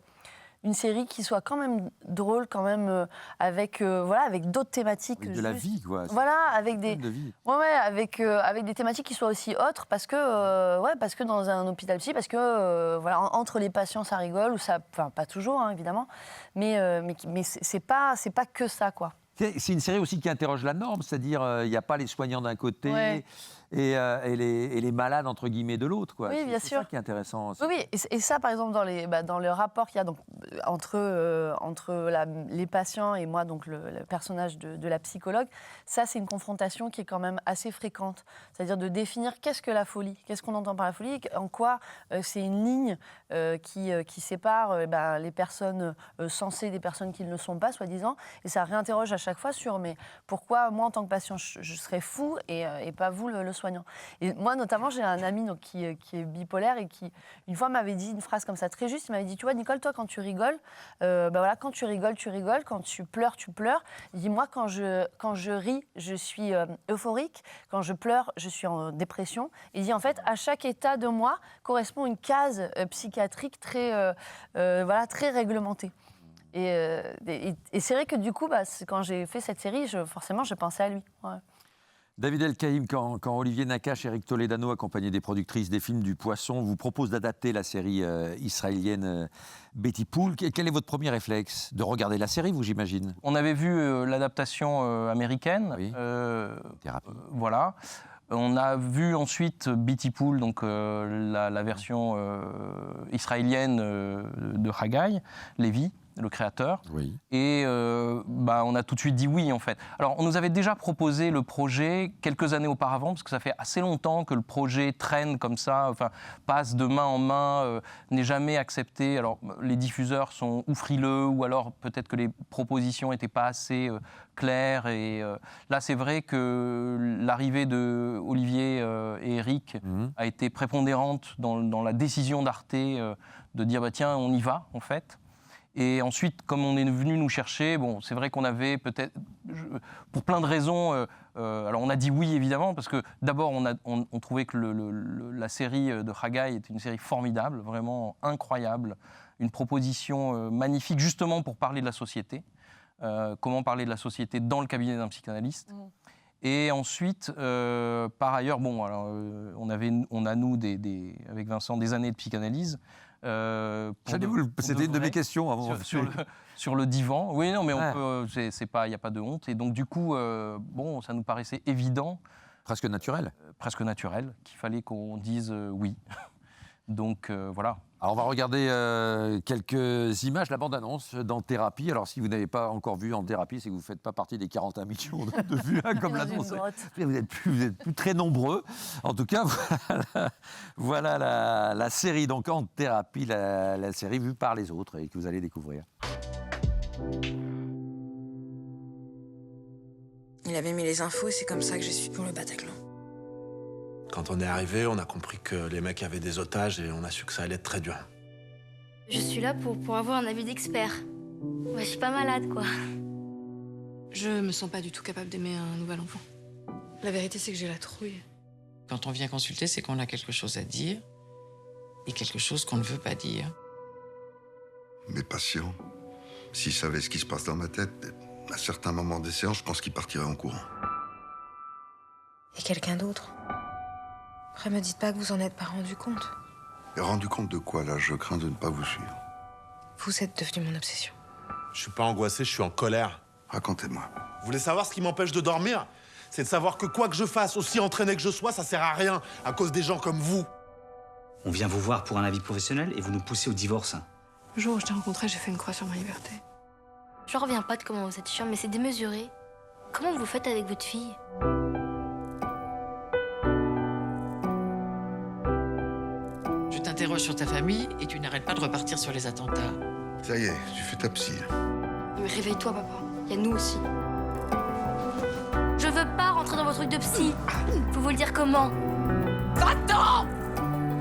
une série qui soit quand même drôle, quand même avec d'autres thématiques. De la vie, quoi. Voilà, avec des avec des thématiques qui soient aussi autres, parce que dans un hôpital psy, parce que entre les patients ça rigole ou ça, pas toujours hein, évidemment, mais c'est pas que ça quoi. C'est une série aussi qui interroge la norme, c'est-à-dire il n'y a pas les soignants d'un côté et les malades entre guillemets de l'autre, quoi. Oui, bien sûr. C'est ça qui est intéressant aussi. Oui, et ça, par exemple, dans le rapport qu'il y a donc, entre les patients et moi, donc le personnage de la psychologue, ça, c'est une confrontation qui est quand même assez fréquente. C'est-à-dire de définir qu'est-ce que la folie, qu'est-ce qu'on entend par la folie, en quoi c'est une ligne qui sépare les personnes sensées des personnes qui ne le sont pas, soi-disant. Et ça réinterroge à chaque fois sur mais pourquoi moi, en tant que patient, je serais fou et pas vous, le soignant. Et moi, notamment, j'ai un ami donc, qui est bipolaire et qui, une fois, m'avait dit une phrase comme ça très juste. Il m'avait dit, tu vois, Nicole, toi, quand tu rigoles, quand tu rigoles, tu rigoles. Quand tu pleures, tu pleures. Il dit, moi, quand je ris, je suis euphorique. Quand je pleure, je suis en dépression. Il dit, en fait, à chaque état de moi correspond une case psychiatrique très réglementée. Et c'est vrai que du coup, quand j'ai fait cette série, forcément, je pensais à lui. Ouais. David El-Kaïm, quand Olivier Nakache et Eric Toledano, accompagnés des productrices des films du Poisson, vous proposent d'adapter la série israélienne Betty Pool, quel est votre premier réflexe ? De regarder la série, vous, j'imagine ? On avait vu l'adaptation américaine. Oui. Voilà. On a vu ensuite Betty Pool, donc la version israélienne de Haggai, Lévi, le créateur. Oui. Et on a tout de suite dit oui, en fait. Alors, on nous avait déjà proposé le projet quelques années auparavant, parce que ça fait assez longtemps que le projet traîne comme ça, passe de main en main, n'est jamais accepté. Alors, les diffuseurs sont ou frileux, ou alors peut-être que les propositions n'étaient pas assez claires. Et là, c'est vrai que l'arrivée de Olivier et Eric a été prépondérante dans la décision d'Arte de dire, tiens, on y va, en fait. Et ensuite, comme on est venu nous chercher, c'est vrai qu'on avait peut-être, pour plein de raisons, alors on a dit oui évidemment, parce que d'abord on trouvait que la série de Haggai était une série formidable, vraiment incroyable, une proposition magnifique justement pour parler de la société, comment parler de la société dans le cabinet d'un psychanalyste. Et ensuite, par ailleurs, on a nous, avec Vincent, des années de psychanalyse. C'était une de mes questions avant. Sur le divan. Oui, non, mais il n'y a pas de honte. Et donc, du coup, ça nous paraissait évident. Presque naturel. Presque naturel, qu'il fallait qu'on dise oui. Donc, voilà. Alors, on va regarder quelques images, la bande-annonce dans Thérapie. Alors, si vous n'avez pas encore vu en Thérapie, c'est que vous ne faites pas partie des 41 millions de vues, comme l'annonce. Vous êtes plus très nombreux. En tout cas, voilà la série, donc en Thérapie, la série vue par les autres et que vous allez découvrir. Il avait mis les infos et c'est comme ça que je suis pour le Bataclan. Quand on est arrivé, on a compris que les mecs avaient des otages et on a su que ça allait être très dur. Je suis là pour avoir un avis d'expert. Ouais, je suis pas malade, quoi. Je me sens pas du tout capable d'aimer un nouvel enfant. La vérité, c'est que j'ai la trouille. Quand on vient consulter, c'est qu'on a quelque chose à dire et quelque chose qu'on ne veut pas dire. Mes patients, s'ils savaient ce qui se passe dans ma tête, à certains moments des séances, je pense qu'ils partiraient en courant. Et quelqu'un d'autre. Après, me dites pas que vous en êtes pas rendu compte. Et rendu compte de quoi, là? Je crains de ne pas vous suivre. Vous êtes devenu mon obsession. Je suis pas angoissé, je suis en colère. Racontez-moi. Vous voulez savoir ce qui m'empêche de dormir? C'est de savoir que quoi que je fasse, aussi entraîné que je sois, ça sert à rien à cause des gens comme vous. On vient vous voir pour un avis professionnel et vous nous poussez au divorce. Le jour où je t'ai rencontré, j'ai fait une croix sur ma liberté. Je reviens pas de comment vous êtes chiant, mais c'est démesuré. Comment vous faites avec votre fille? Je t'interroge sur ta famille et tu n'arrêtes pas de repartir sur les attentats. Ça y est, tu fais ta psy. Mais réveille-toi, papa. Il y a nous aussi. Je veux pas rentrer dans vos trucs de psy. Faut vous le dire comment? Va-t'en!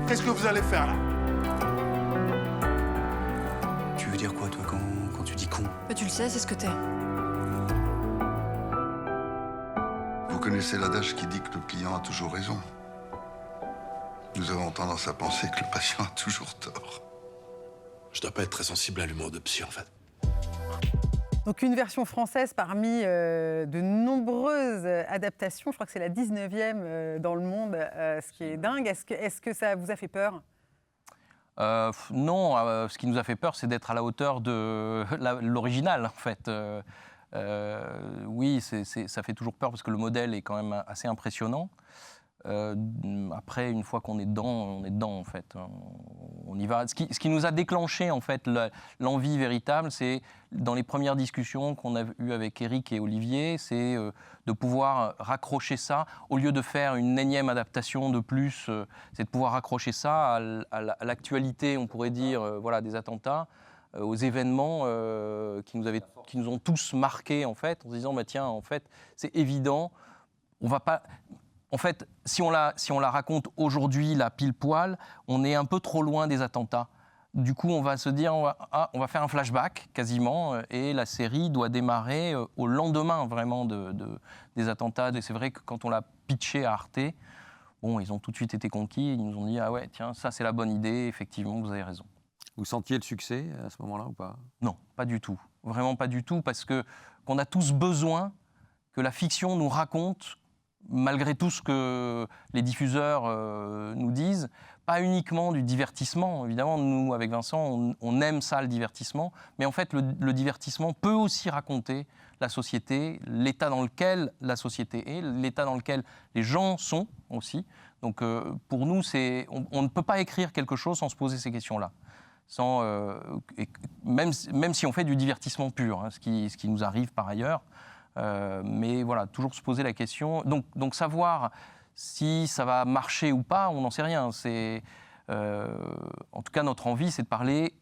Qu'est-ce que vous allez faire, là? Tu veux dire quoi, toi, quand tu dis con? Bah, tu le sais, c'est ce que t'es. Vous connaissez l'adage qui dit que le client a toujours raison. Nous avons tendance à penser que le patient a toujours tort. Je dois pas être très sensible à l'humour de psy, en fait. Donc une version française parmi de nombreuses adaptations. Je crois que c'est la 19e dans le monde, ce qui est dingue. Est-ce que ça vous a fait peur? Non, ce qui nous a fait peur, c'est d'être à la hauteur de l'original, en fait. Oui, ça fait toujours peur parce que le modèle est quand même assez impressionnant. Après, une fois qu'on est dedans, en fait. On y va. Ce qui nous a déclenché, en fait, l'envie véritable, c'est, dans les premières discussions qu'on a eues avec Eric et Olivier, c'est de pouvoir raccrocher ça, au lieu de faire une énième adaptation de plus, c'est de pouvoir raccrocher ça à l'actualité, on pourrait dire, voilà, des attentats, aux événements qui nous ont tous marqués, en fait, en se disant, bah, tiens, en fait, c'est évident, on va pas... En fait, si on la raconte aujourd'hui, là, pile poil, on est un peu trop loin des attentats. Du coup, on va se dire, on va faire un flashback, quasiment, et la série doit démarrer au lendemain, vraiment, des attentats. Et c'est vrai que quand on l'a pitché à Arte, bon, ils ont tout de suite été conquis, ils nous ont dit, ah ouais, tiens, ça, c'est la bonne idée, effectivement, vous avez raison. Vous sentiez le succès à ce moment-là ou pas? Non, pas du tout. Vraiment pas du tout, parce qu'on a tous besoin que la fiction nous raconte, malgré tout ce que les diffuseurs nous disent, pas uniquement du divertissement. Évidemment, nous, avec Vincent, on aime ça, le divertissement. Mais en fait, le divertissement peut aussi raconter la société, l'état dans lequel la société est, l'état dans lequel les gens sont aussi. Donc, pour nous, on ne peut pas écrire quelque chose sans se poser ces questions-là. Même si on fait du divertissement pur, hein, ce qui nous arrive par ailleurs. Mais voilà, toujours se poser la question. Donc savoir si ça va marcher ou pas, on n'en sait rien. En tout cas, notre envie, c'est de parler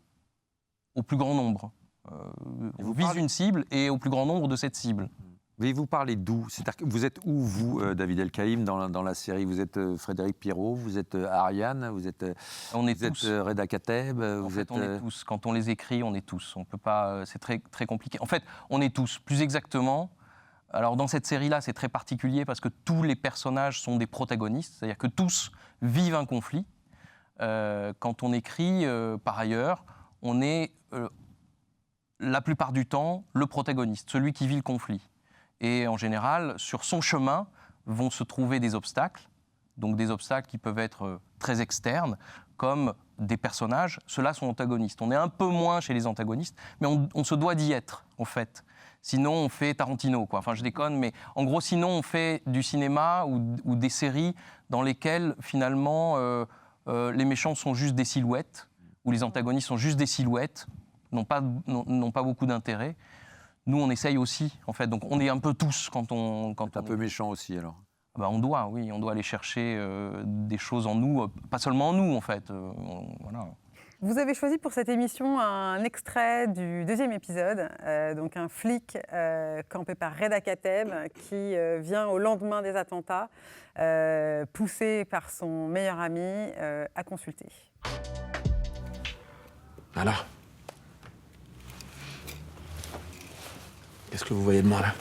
au plus grand nombre. On vise une cible et au plus grand nombre de cette cible. Mais vous parlez d'où? Vous êtes où, vous, David El-Kaïm, dans la série? Vous êtes Frédéric Pierrot, vous êtes Ariane, vous êtes Reda Kateb, on est tous. Quand on les écrit, on est tous. On peut pas. C'est très, très compliqué. En fait, on est tous. Plus exactement. Alors, dans cette série-là, c'est très particulier parce que tous les personnages sont des protagonistes, c'est-à-dire que tous vivent un conflit. Quand on écrit, par ailleurs, on est, la plupart du temps, le protagoniste, celui qui vit le conflit. Et en général, sur son chemin, vont se trouver des obstacles, donc des obstacles qui peuvent être très externes, comme des personnages. Ceux-là sont antagonistes. On est un peu moins chez les antagonistes, mais on se doit d'y être, en fait. Sinon, on fait Tarantino, quoi. Enfin, je déconne, mais en gros, sinon, on fait du cinéma ou des séries dans lesquelles, finalement, les méchants sont juste des silhouettes, ou les antagonistes sont juste des silhouettes, n'ont pas beaucoup d'intérêt. Nous, on essaye aussi, en fait. Donc, on est un peu tous quand on... un peu méchant aussi, alors? Ben, on doit aller chercher des choses en nous, pas seulement en nous, en fait. Voilà. Vous avez choisi pour cette émission un extrait du 2e épisode, donc un flic campé par Reda Kateb qui vient au lendemain des attentats, poussé par son meilleur ami, à consulter. Alors, qu'est-ce que vous voyez de moi là?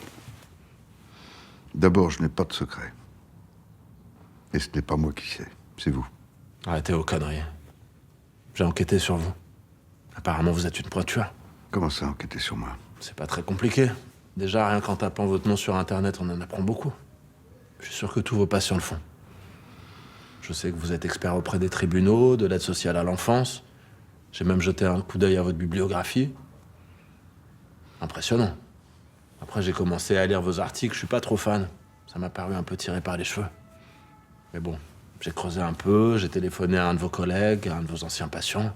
D'abord, je n'ai pas de secret. Et ce n'est pas moi qui sais, c'est vous. Arrêtez vos conneries. J'ai enquêté sur vous. Apparemment, vous êtes une pointure. Comment ça, enquêter sur moi? C'est pas très compliqué. Déjà, rien qu'en tapant votre nom sur Internet, on en apprend beaucoup. Je suis sûr que tous vos patients le font. Je sais que vous êtes expert auprès des tribunaux, de l'aide sociale à l'enfance. J'ai même jeté un coup d'œil à votre bibliographie. Impressionnant. Après, j'ai commencé à lire vos articles, je suis pas trop fan. Ça m'a paru un peu tiré par les cheveux. Mais bon, j'ai creusé un peu, j'ai téléphoné à un de vos collègues, à un de vos anciens patients.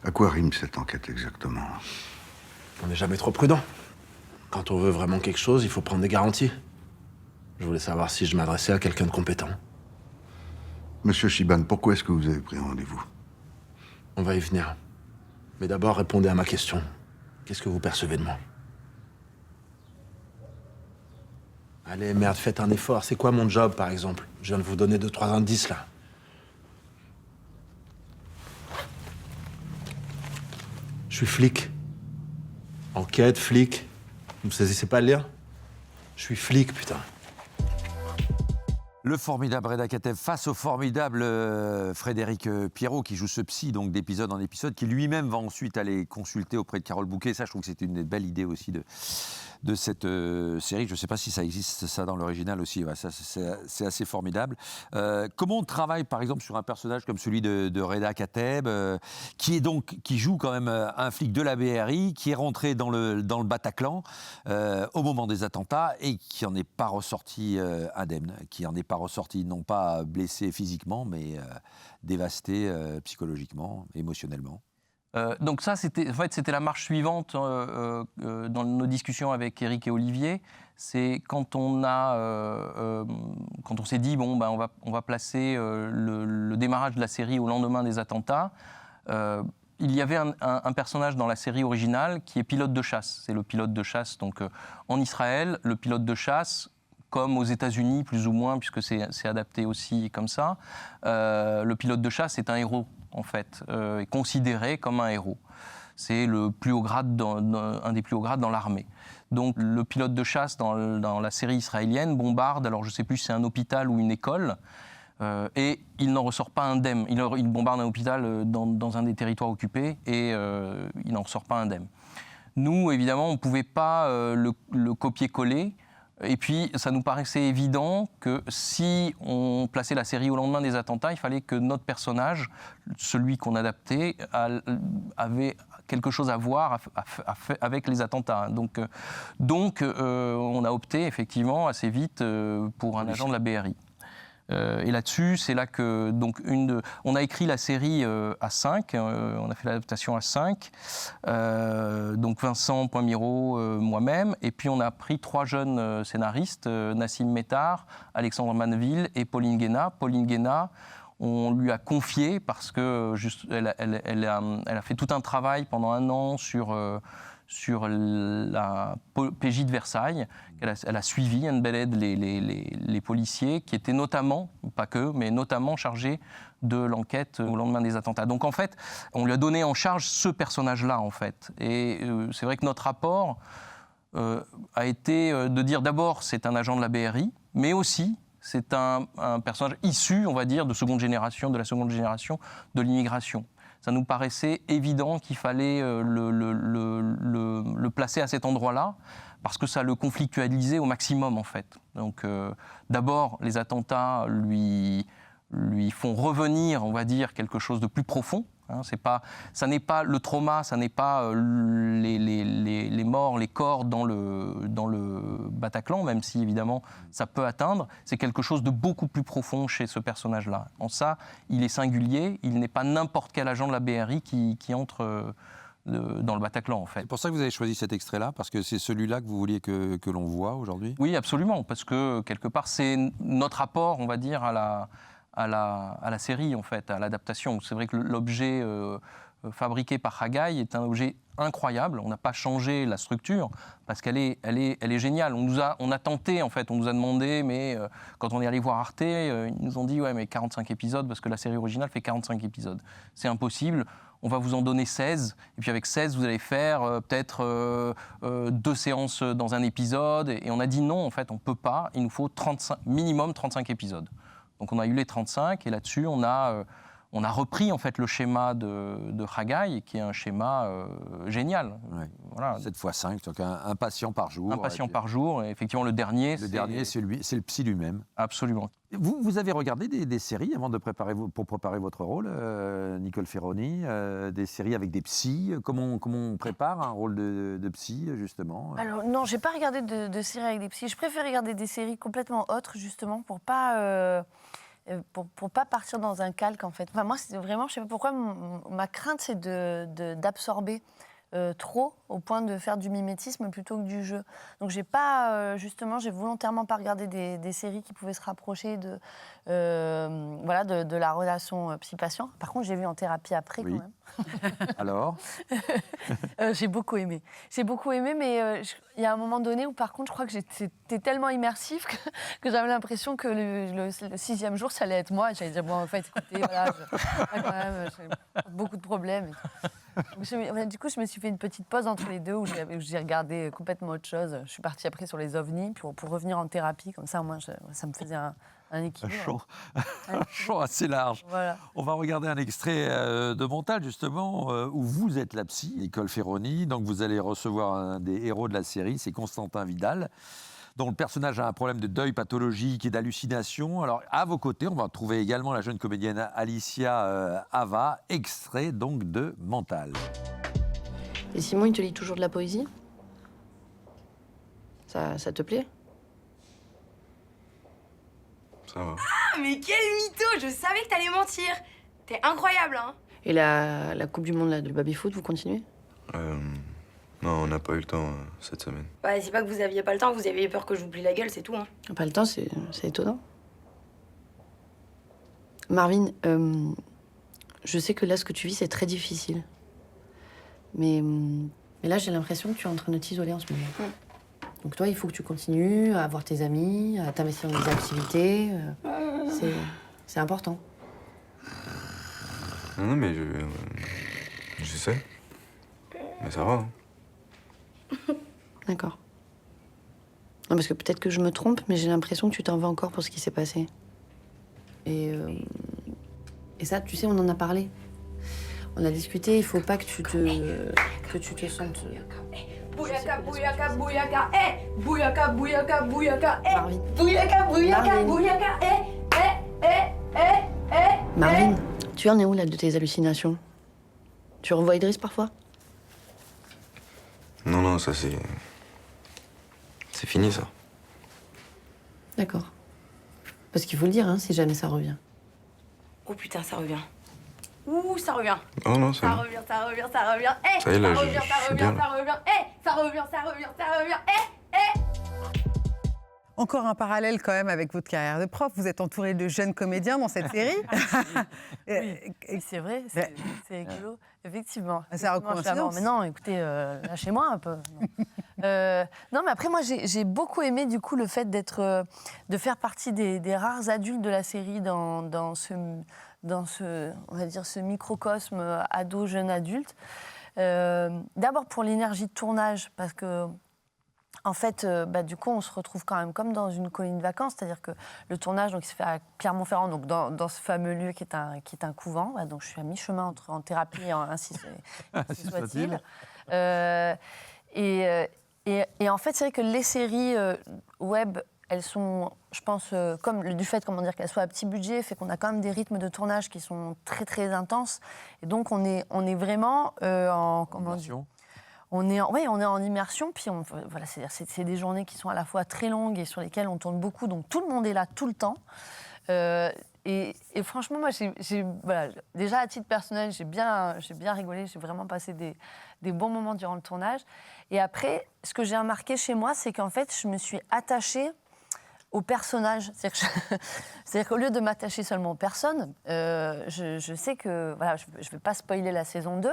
À quoi rime cette enquête exactement? On n'est jamais trop prudent. Quand on veut vraiment quelque chose, il faut prendre des garanties. Je voulais savoir si je m'adressais à quelqu'un de compétent. Monsieur Chiban, pourquoi est-ce que vous avez pris un rendez-vous? On va y venir. Mais d'abord, répondez à ma question. Qu'est-ce que vous percevez de moi? Allez, merde, faites un effort. C'est quoi mon job, par exemple? Je viens de vous donner 2-3 indices, là. Je suis flic. Enquête, flic. Vous saisissez pas le lire? Je suis flic, putain. Le formidable Reda Kateb face au formidable Frédéric Pierrot, qui joue ce psy donc d'épisode en épisode, qui lui-même va ensuite aller consulter auprès de Carole Bouquet. Ça, je trouve que c'était une belle idée aussi de cette série. Je ne sais pas si ça existe, ça, dans l'original aussi. Ouais, ça, c'est assez formidable. Comment on travaille, par exemple, sur un personnage comme celui de Reda Kateb, qui joue quand même un flic de la BRI, qui est rentré dans le Bataclan au moment des attentats et qui n'en est pas ressorti indemne, qui n'en est pas ressorti non pas blessé physiquement, mais dévasté psychologiquement, émotionnellement. Donc ça, c'était la marche suivante dans nos discussions avec Éric et Olivier. C'est quand on s'est dit bon, ben, on va placer le démarrage de la série au lendemain des attentats. Il y avait un personnage dans la série originale qui est pilote de chasse. C'est le pilote de chasse donc en Israël. Le pilote de chasse, comme aux États-Unis, plus ou moins, puisque c'est adapté aussi comme ça, le pilote de chasse est un héros, en fait, est considéré comme un héros. C'est le plus haut grade un des plus hauts grades dans l'armée. Donc le pilote de chasse dans la série israélienne bombarde, alors je ne sais plus si c'est un hôpital ou une école, et il n'en ressort pas indemne. Il bombarde un hôpital dans un des territoires occupés et il n'en ressort pas indemne. Nous, évidemment, on ne pouvait pas le copier-coller. Et puis, ça nous paraissait évident que si on plaçait la série au lendemain des attentats, il fallait que notre personnage, celui qu'on adaptait, avait quelque chose à voir avec les attentats. Donc, on a opté effectivement assez vite pour un agent de la BRI. Et là-dessus, c'est là que on a écrit la série à 5, on a fait l'adaptation à 5, donc Vincent Poimiro, moi-même, et puis on a pris 3 jeunes scénaristes, Nassim Métard, Alexandre Manneville et Pauline Guéna. Pauline Guéna, on lui a confié parce que elle a fait tout un travail pendant 1 an sur la PJ de Versailles. Elle a suivi, embedded les policiers qui étaient notamment, pas que, mais notamment chargés de l'enquête au lendemain des attentats. Donc en fait, on lui a donné en charge ce personnage-là, en fait. Et c'est vrai que notre rapport a été de dire d'abord c'est un agent de la BRI, mais aussi c'est un personnage issu, on va dire, de la seconde génération de l'immigration. Ça nous paraissait évident qu'il fallait le placer à cet endroit-là, parce que ça le conflictualisait au maximum, en fait. Donc, d'abord, les attentats lui font revenir, on va dire, quelque chose de plus profond. Hein, ça n'est pas le trauma, ça n'est pas les morts, les corps dans le Bataclan, même si évidemment ça peut atteindre. C'est quelque chose de beaucoup plus profond chez ce personnage-là. En ça, il est singulier. Il n'est pas n'importe quel agent de la BRI qui entre dans le Bataclan, en fait. C'est pour ça que vous avez choisi cet extrait-là, parce que c'est celui-là que vous vouliez que l'on voit aujourd'hui ? Oui, absolument, parce que quelque part, c'est notre apport, on va dire, à à la série, en fait, à l'adaptation. C'est vrai que l'objet fabriqué par Haggai est un objet incroyable. On n'a pas changé la structure parce qu'elle est géniale. On a tenté, en fait, on nous a demandé, mais quand on est allé voir Arte, ils nous ont dit, ouais, mais 45 épisodes, parce que la série originale fait 45 épisodes. C'est impossible. On va vous en donner 16, et puis avec 16, vous allez faire peut-être 2 séances dans un épisode. Et on a dit non, en fait, on ne peut pas. Il nous faut minimum 35 épisodes. Donc on a eu les 35, et là-dessus, on a repris en fait le schéma de Haggai, qui est un schéma génial. Ouais. Voilà. 7 x 5, donc un patient par jour. Un patient par jour, et effectivement le dernier. C'est le psy lui-même. Absolument. Vous avez regardé des séries avant de pour préparer votre rôle, Nicole Ferroni, des séries avec des psys. Comment on prépare un rôle de psy, justement? Alors non, j'ai pas regardé de séries avec des psys. Je préfère regarder des séries complètement autres, justement, pour pas partir dans un calque, en fait. Enfin, moi, c'est vraiment, je sais pas pourquoi, ma crainte, c'est d'absorber trop, au point de faire du mimétisme plutôt que du jeu. Donc, j'ai volontairement pas regardé des séries qui pouvaient se rapprocher de la relation psy-patient. Par contre, j'ai vu en thérapie après, quand même. Alors J'ai beaucoup aimé. Mais il y a un moment donné où, par contre, je crois que c'était tellement immersif que j'avais l'impression que le 6e jour, ça allait être moi. J'allais dire, bon, en fait, écoutez, voilà, quand même, j'ai beaucoup de problèmes. Du coup, je me suis fait une petite pause entre les deux où j'ai regardé complètement autre chose. Je suis partie après sur les ovnis pour revenir en thérapie. Comme ça, au moins, ça me faisait un équilibre. Un champ assez large. Voilà. On va regarder un extrait de montage, justement, où vous êtes la psy, Nicole Ferroni. Donc, vous allez recevoir un des héros de la série, c'est Constantin Vidal, dont le personnage a un problème de deuil pathologique et d'hallucination. Alors, à vos côtés, on va trouver également la jeune comédienne Alicia Ava, extrait donc de Mental. Et Simon, il te lit toujours de la poésie? Ça te plaît? Ça va. Ah, mais quel mytho! Je savais que t'allais mentir! T'es incroyable, hein? Et la Coupe du Monde là, de baby-foot, vous continuez? Non, on n'a pas eu le temps cette semaine. Bah, c'est pas que vous aviez pas le temps, vous aviez peur que j'oublie la gueule, c'est tout, hein. Pas le temps, c'est étonnant. Marvin, je sais que là, ce que tu vis, c'est très difficile. Mais là, j'ai l'impression que tu es en train de t'isoler en ce moment. Donc toi, il faut que tu continues à voir tes amis, à t'investir dans des activités. C'est important. Non, mais je sais. Mais ça va, hein. D'accord. Non, parce que peut-être que je me trompe, mais j'ai l'impression que tu t'en vas encore pour ce qui s'est passé. Et ça, tu sais, on en a parlé. On a discuté, il faut pas que tu te sentes... Bouyaka, bouyaka, bouyaka, eh! Bouyaka, bouyaka, bouyaka, eh! Marvin. Bouyaka, bouyaka, Marvin. bouyaka, eh! Marvin, tu en es où, là, de tes hallucinations? Tu revois Idriss, parfois? Non, ça c'est... C'est fini, ça. D'accord. Parce qu'il faut le dire, hein, si jamais ça revient. Oh putain, ça revient. Ouh, ça revient. Oh non, ça va. revient, ça revient. Eh! Ça y est, là, ça je revient, suis ça revient, bien, là. ça revient. Eh! Ça revient. Eh! Encore un parallèle quand même avec votre carrière de prof. Vous êtes entouré de jeunes comédiens dans cette série. Oui, c'est vrai, c'est rigolo. Effectivement. C'est un coïncidence. Mais non, écoutez, lâchez-moi un peu. Non, mais après, moi, j'ai beaucoup aimé, du coup, le fait de faire partie des rares adultes de la série dans ce, on va dire, ce microcosme ado, jeune adulte. D'abord pour l'énergie de tournage, parce que en fait, du coup, on se retrouve quand même comme dans une colonie de vacances, c'est-à-dire que le tournage, donc, il se fait à Clermont-Ferrand, donc dans ce fameux lieu qui est un couvent. Voilà, donc je suis à mi-chemin en thérapie et ainsi soit-il. Et en fait, c'est vrai que les séries web, elles sont, je pense, du fait, qu'elles soient à petit budget, fait qu'on a quand même des rythmes de tournage qui sont très très intenses. Et donc on est vraiment en immersion. On est en immersion, puis voilà, c'est des journées qui sont à la fois très longues et sur lesquelles on tourne beaucoup, donc tout le monde est là tout le temps. Et franchement, moi, voilà, déjà à titre personnel, j'ai bien rigolé, j'ai vraiment passé des bons moments durant le tournage. Et après, ce que j'ai remarqué chez moi, c'est qu'en fait, je me suis attachée au personnage. C'est-à-dire qu'au lieu de m'attacher seulement aux personnes, je sais que, voilà, je ne vais pas spoiler la saison 2,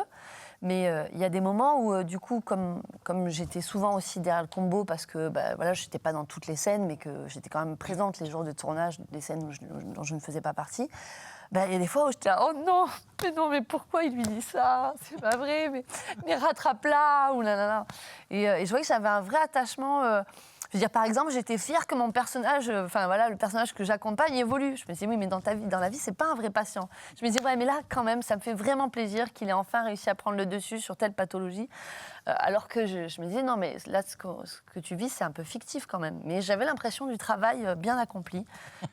mais il y a des moments où, du coup, comme j'étais souvent aussi derrière le combo, parce que voilà, je n'étais pas dans toutes les scènes, mais que j'étais quand même présente les jours de tournage, des scènes dont je ne faisais pas partie, il y a des fois où j'étais là, oh non, mais pourquoi il lui dit ça? C'est pas vrai, mais rattrape-la, ou nanana. Et je voyais que j'avais un vrai attachement. Je veux dire, par exemple, j'étais fière que mon personnage, le personnage que j'accompagne évolue. Je me disais, oui, mais dans la vie, c'est pas un vrai patient. Je me disais, ouais, mais là, quand même, ça me fait vraiment plaisir qu'il ait enfin réussi à prendre le dessus sur telle pathologie. Alors que je me disais, non, mais là, ce que tu vis, c'est un peu fictif quand même. Mais j'avais l'impression du travail bien accompli.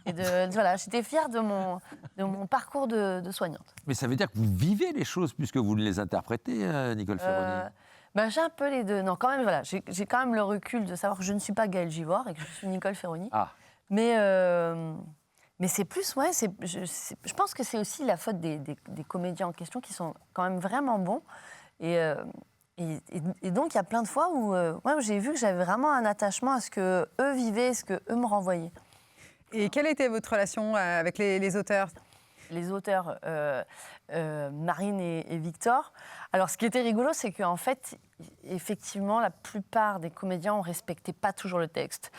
Et voilà, j'étais fière de mon parcours de soignante. Mais ça veut dire que vous vivez les choses puisque vous les interprétez, Nicole Ferroni. J'ai un peu les deux. Non, quand même, voilà, j'ai quand même le recul de savoir que je ne suis pas Gaëlle Givord et que je suis Nicole Ferroni. Ah. Mais c'est plus, ouais, je pense que c'est aussi la faute des comédiens en question qui sont quand même vraiment bons. Et donc, il y a plein de fois où j'ai vu que j'avais vraiment un attachement à ce qu'eux vivaient, ce qu'eux me renvoyaient. Et quelle était votre relation avec les auteurs? Les auteurs, Marine et Victor. Alors, ce qui était rigolo, c'est qu'en fait, effectivement, la plupart des comédiens, on ne respectait pas toujours le texte.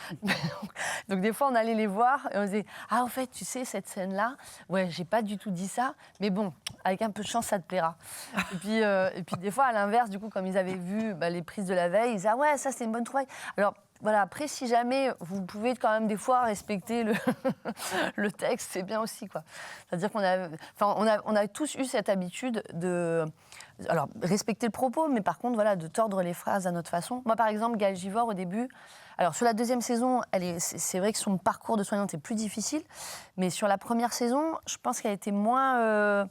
Donc, des fois, on allait les voir et on disait « Ah, en fait, tu sais, cette scène-là, ouais, j'ai pas du tout dit ça, mais bon, avec un peu de chance, ça te plaira. » Et puis, des fois, à l'inverse, du coup, comme ils avaient vu les prises de la veille, ils disaient « Ah ouais, ça, c'est une bonne trouvaille. » Alors, voilà, après, si jamais vous pouvez quand même des fois respecter le texte, c'est bien aussi, quoi. C'est-à-dire qu'on a tous eu cette habitude de respecter le propos, mais par contre, voilà, de tordre les phrases à notre façon. Moi, par exemple, Gaëlle Givord, au début, alors sur la deuxième saison, c'est vrai que son parcours de soignante est plus difficile, mais sur la première saison, je pense qu'elle était moins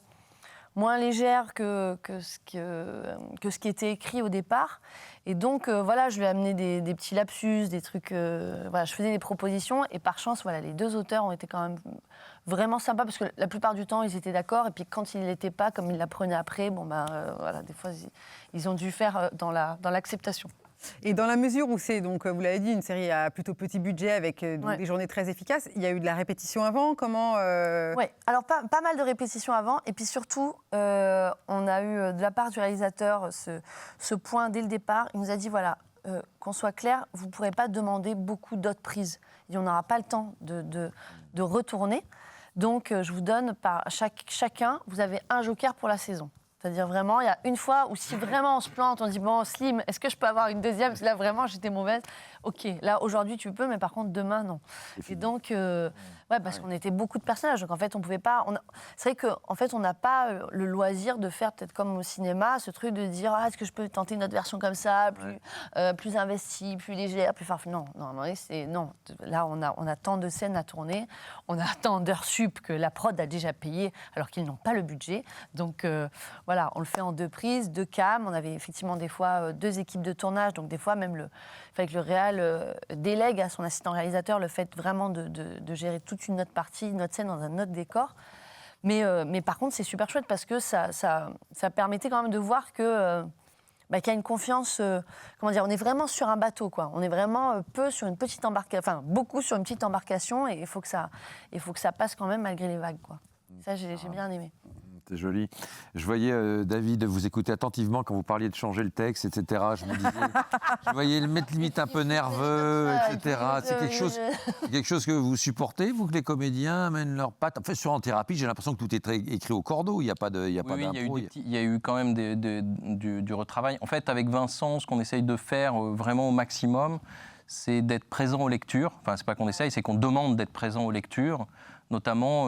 légère que ce qui était écrit au départ. Et donc, je lui ai amené des petits lapsus, des trucs... je faisais des propositions. Et par chance, les deux auteurs ont été quand même vraiment sympas, parce que la plupart du temps, ils étaient d'accord. Et puis, quand ils ne l'étaient pas, comme ils l'apprenaient après, des fois, ils ont dû faire dans l'acceptation. Et dans la mesure où c'est, donc, vous l'avez dit, une série à plutôt petit budget avec des journées très efficaces, il y a eu de la répétition avant? Comment Oui, alors pas mal de répétitions avant. Et puis surtout, on a eu de la part du réalisateur ce point dès le départ. Il nous a dit, voilà, qu'on soit clair, vous ne pourrez pas demander beaucoup d'autres prises. Et on n'aura pas le temps de retourner. Donc, je vous donne par chacun, vous avez un joker pour la saison. C'est-à-dire vraiment, il y a une fois où si vraiment on se plante, on dit « Bon, Slim, est-ce que je peux avoir une deuxième ?» Parce que là, vraiment, j'étais mauvaise. OK, là, aujourd'hui, tu peux, mais par contre, demain, non. Et donc, parce qu'on était beaucoup de personnages. Donc, en fait, on pouvait pas... C'est vrai qu'en fait, on n'a pas le loisir de faire, peut-être comme au cinéma, ce truc de dire « Ah, est-ce que je peux tenter une autre version comme ça, plus investie, plus légère, plus farfelu ?» Non, non. Là, on a tant de scènes à tourner, on a tant d'heures sup que la prod a déjà payé, alors qu'ils n'ont pas le budget. Donc, on le fait en 2 prises, 2 cams. On avait effectivement des fois 2 équipes de tournage, donc des fois même il fallait que le réal délègue à son assistant réalisateur le fait vraiment de gérer toute une autre partie, une autre scène dans un autre décor. Mais par contre, c'est super chouette parce que ça permettait quand même de voir que qu'il y a une confiance. On est vraiment sur un bateau, quoi. On est vraiment peu sur une petite embarcation, enfin beaucoup sur une petite embarcation, et il faut que ça passe quand même malgré les vagues, quoi. Ça, j'ai bien aimé. C'est joli. Je voyais, David, vous écouter attentivement quand vous parliez de changer le texte, etc. Je me disais, je voyais le mettre limite un peu nerveux, etc. C'est quelque chose que vous supportez, vous, que les comédiens amènent leurs pattes. En fait, sur En Thérapie, j'ai l'impression que tout est écrit au cordeau. Il n'y a pas d'impro. Il y a eu quand même du retravail. En fait, avec Vincent, ce qu'on essaye de faire vraiment au maximum, c'est d'être présent aux lectures. Enfin, c'est pas qu'on essaye, c'est qu'on demande d'être présent aux lectures. Notamment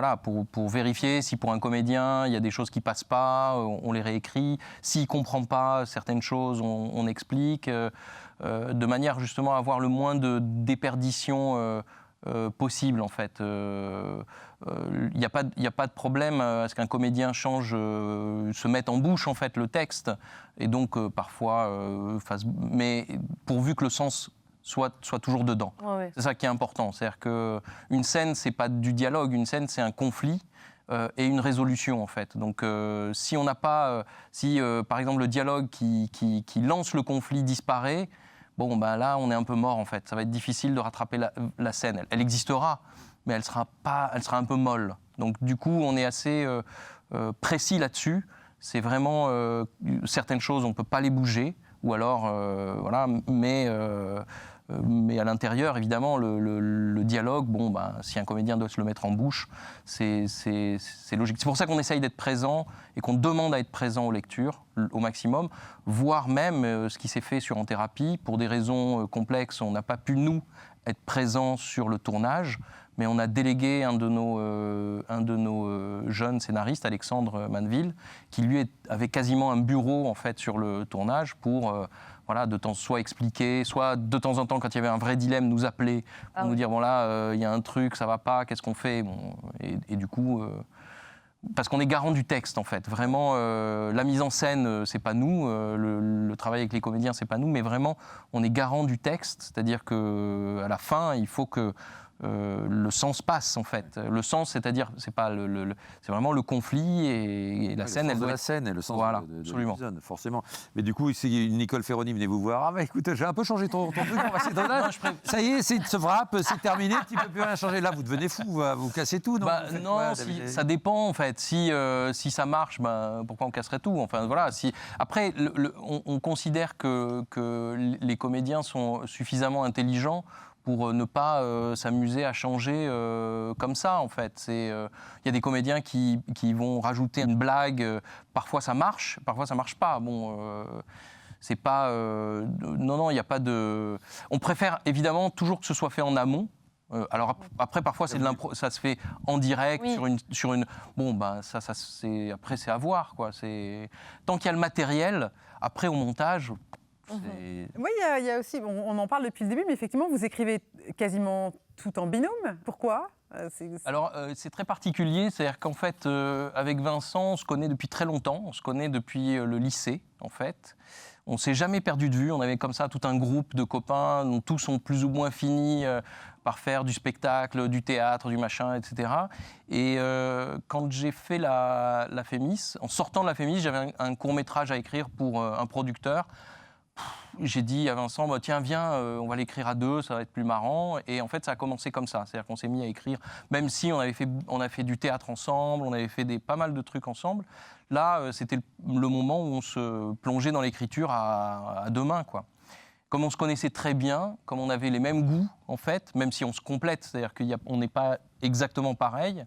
pour vérifier si pour un comédien il y a des choses qui passent pas, on les réécrit. S'il comprend pas certaines choses, on explique, de manière justement à avoir le moins de déperdition possible, en fait. Il n'y a pas de problème à ce qu'un comédien se mette en bouche, en fait, le texte, et donc parfois mais pourvu que le sens soit toujours dedans. Ouais. C'est ça qui est important. C'est-à-dire qu'une scène, c'est pas du dialogue, une scène, c'est un conflit et une résolution, en fait. Donc, si on n'a pas... par exemple, le dialogue qui lance le conflit disparaît, bon, ben là, on est un peu mort, en fait. Ça va être difficile de rattraper la scène. Elle existera, mais elle sera un peu molle. Donc, du coup, on est assez précis là-dessus. C'est vraiment certaines choses, on ne peut pas les bouger, ou alors, voilà, mais à l'intérieur, évidemment, le dialogue, bon, ben, si un comédien doit se le mettre en bouche, c'est logique. C'est pour ça qu'on essaye d'être présent et qu'on demande à être présent aux lectures au maximum, voire même ce qui s'est fait sur En Thérapie. Pour des raisons complexes, on n'a pas pu, nous, être présents sur le tournage, mais on a délégué un de nos jeunes scénaristes, Alexandre Manville, qui lui avait quasiment un bureau en fait sur le tournage pour voilà, soit expliquer, soit de temps en temps, quand il y avait un vrai dilemme, nous appeler pour nous dire bon là, il y a un truc, ça va pas, qu'est-ce qu'on fait, bon, et du coup, parce qu'on est garant du texte en fait. Vraiment, la mise en scène, c'est pas nous, le travail avec les comédiens, c'est pas nous, mais vraiment, on est garant du texte, c'est-à-dire que à la fin, il faut que le sens passe en fait. Le sens, c'est-à-dire, c'est pas c'est vraiment le conflit et la scène, elle doit la scène et le sens de l'épisode, forcément. Mais du coup, si Nicole Ferroni venait vous voir, ah bah écoute, j'ai un peu changé ton truc, on va s'étonner. Ça y est, c'est se frappe, c'est terminé, tu peux plus rien changer. Là, vous devenez fou, vous cassez tout, non? Non, ça dépend en fait. Si ça marche, pourquoi on casserait tout? Enfin voilà. Après, on considère que les comédiens sont suffisamment intelligents pour ne pas s'amuser à changer comme ça, en fait. Il y a des comédiens qui vont rajouter une blague. Parfois, ça marche pas. Bon, c'est pas... non, il n'y a pas de... On préfère, évidemment, toujours que ce soit fait en amont. Alors après, parfois, ça se fait en direct, oui. sur une... Bon, après, c'est à voir, quoi. Tant qu'il y a le matériel, après, au montage... Oui, il y a aussi, on en parle depuis le début, mais effectivement, vous écrivez quasiment tout en binôme. Pourquoi ? Alors, c'est très particulier, c'est-à-dire qu'en fait, avec Vincent, on se connaît depuis très longtemps, on se connaît depuis le lycée, en fait. On ne s'est jamais perdu de vue, on avait comme ça tout un groupe de copains, dont tous ont plus ou moins fini par faire du spectacle, du théâtre, du machin, etc. Et quand j'ai fait la Fémis, en sortant de la Fémis, j'avais un court-métrage à écrire pour un producteur. J'ai dit à Vincent, tiens, viens, on va l'écrire à deux, ça va être plus marrant. Et en fait, ça a commencé comme ça. C'est-à-dire qu'on s'est mis à écrire, même si on a fait du théâtre ensemble, on avait fait pas mal de trucs ensemble. Là, c'était le moment où on se plongeait dans l'écriture à deux mains, quoi. Comme on se connaissait très bien, comme on avait les mêmes goûts, en fait, même si on se complète, c'est-à-dire qu'on n'est pas exactement pareil,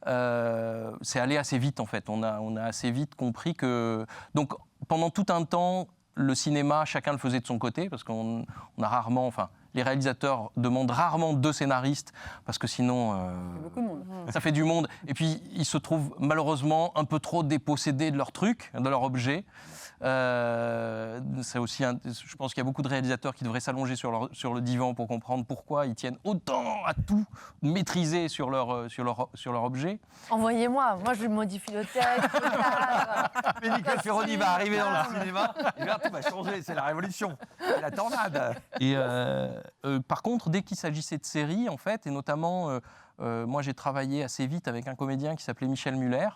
c'est allé assez vite, en fait. On a assez vite compris que... Donc, pendant tout un temps, le cinéma, chacun le faisait de son côté, parce qu'on a rarement... Enfin, les réalisateurs demandent rarement deux scénaristes, parce que sinon... beaucoup de monde. Ça fait du monde. Et puis, ils se trouvent malheureusement un peu trop dépossédés de leur truc, de leur objet. C'est aussi je pense qu'il y a beaucoup de réalisateurs qui devraient s'allonger sur le divan pour comprendre pourquoi ils tiennent autant à tout maîtriser sur leur objet. Envoyez-moi, moi je lui modifie le texte. Mais Nicole Ferroni va arriver dans le cinéma et là tout va changer, c'est la révolution, c'est la tornade. Et par contre, dès qu'il s'agissait de séries, en fait, et notamment, moi j'ai travaillé assez vite avec un comédien qui s'appelait Michel Muller.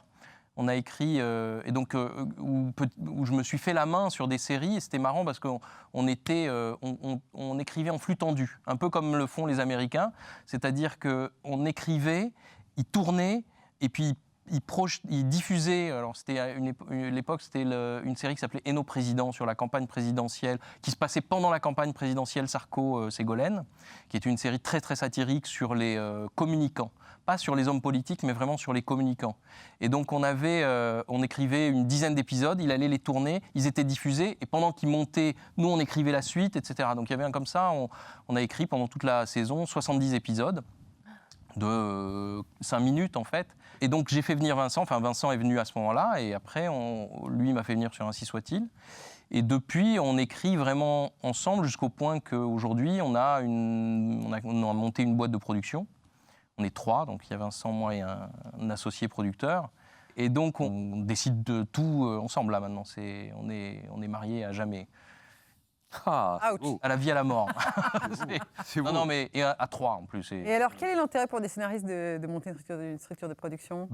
On a écrit, et donc où je me suis fait la main sur des séries, et c'était marrant parce qu'on écrivait en flux tendu, un peu comme le font les Américains, c'est-à-dire qu'on écrivait, ils tournaient, et puis ils diffusaient, alors c'était à l'époque, c'était une série qui s'appelait Hainaut Président sur la campagne présidentielle, qui se passait pendant la campagne présidentielle Sarko-Ségolène, qui était une série très très satirique sur les communicants. Pas sur les hommes politiques, mais vraiment sur les communicants. Et donc on écrivait une dizaine d'épisodes, il allait les tourner, ils étaient diffusés, et pendant qu'ils montaient, nous on écrivait la suite, etc. Donc il y avait comme ça, on a écrit pendant toute la saison 70 épisodes de 5 minutes en fait. Et donc j'ai fait venir Vincent, enfin Vincent est venu à ce moment-là, et après lui m'a fait venir sur Ainsi soit-il. Et depuis, on écrit vraiment ensemble jusqu'au point qu'aujourd'hui, on a monté une boîte de production. On est 3, donc il y a Vincent, moi et un associé producteur. Et donc, on décide de tout ensemble, là, maintenant. On est mariés à jamais. À la vie, à la mort. C'est beau. Non, mais à 3, en plus. Et alors, quel est l'intérêt pour des scénaristes de monter une structure de production ?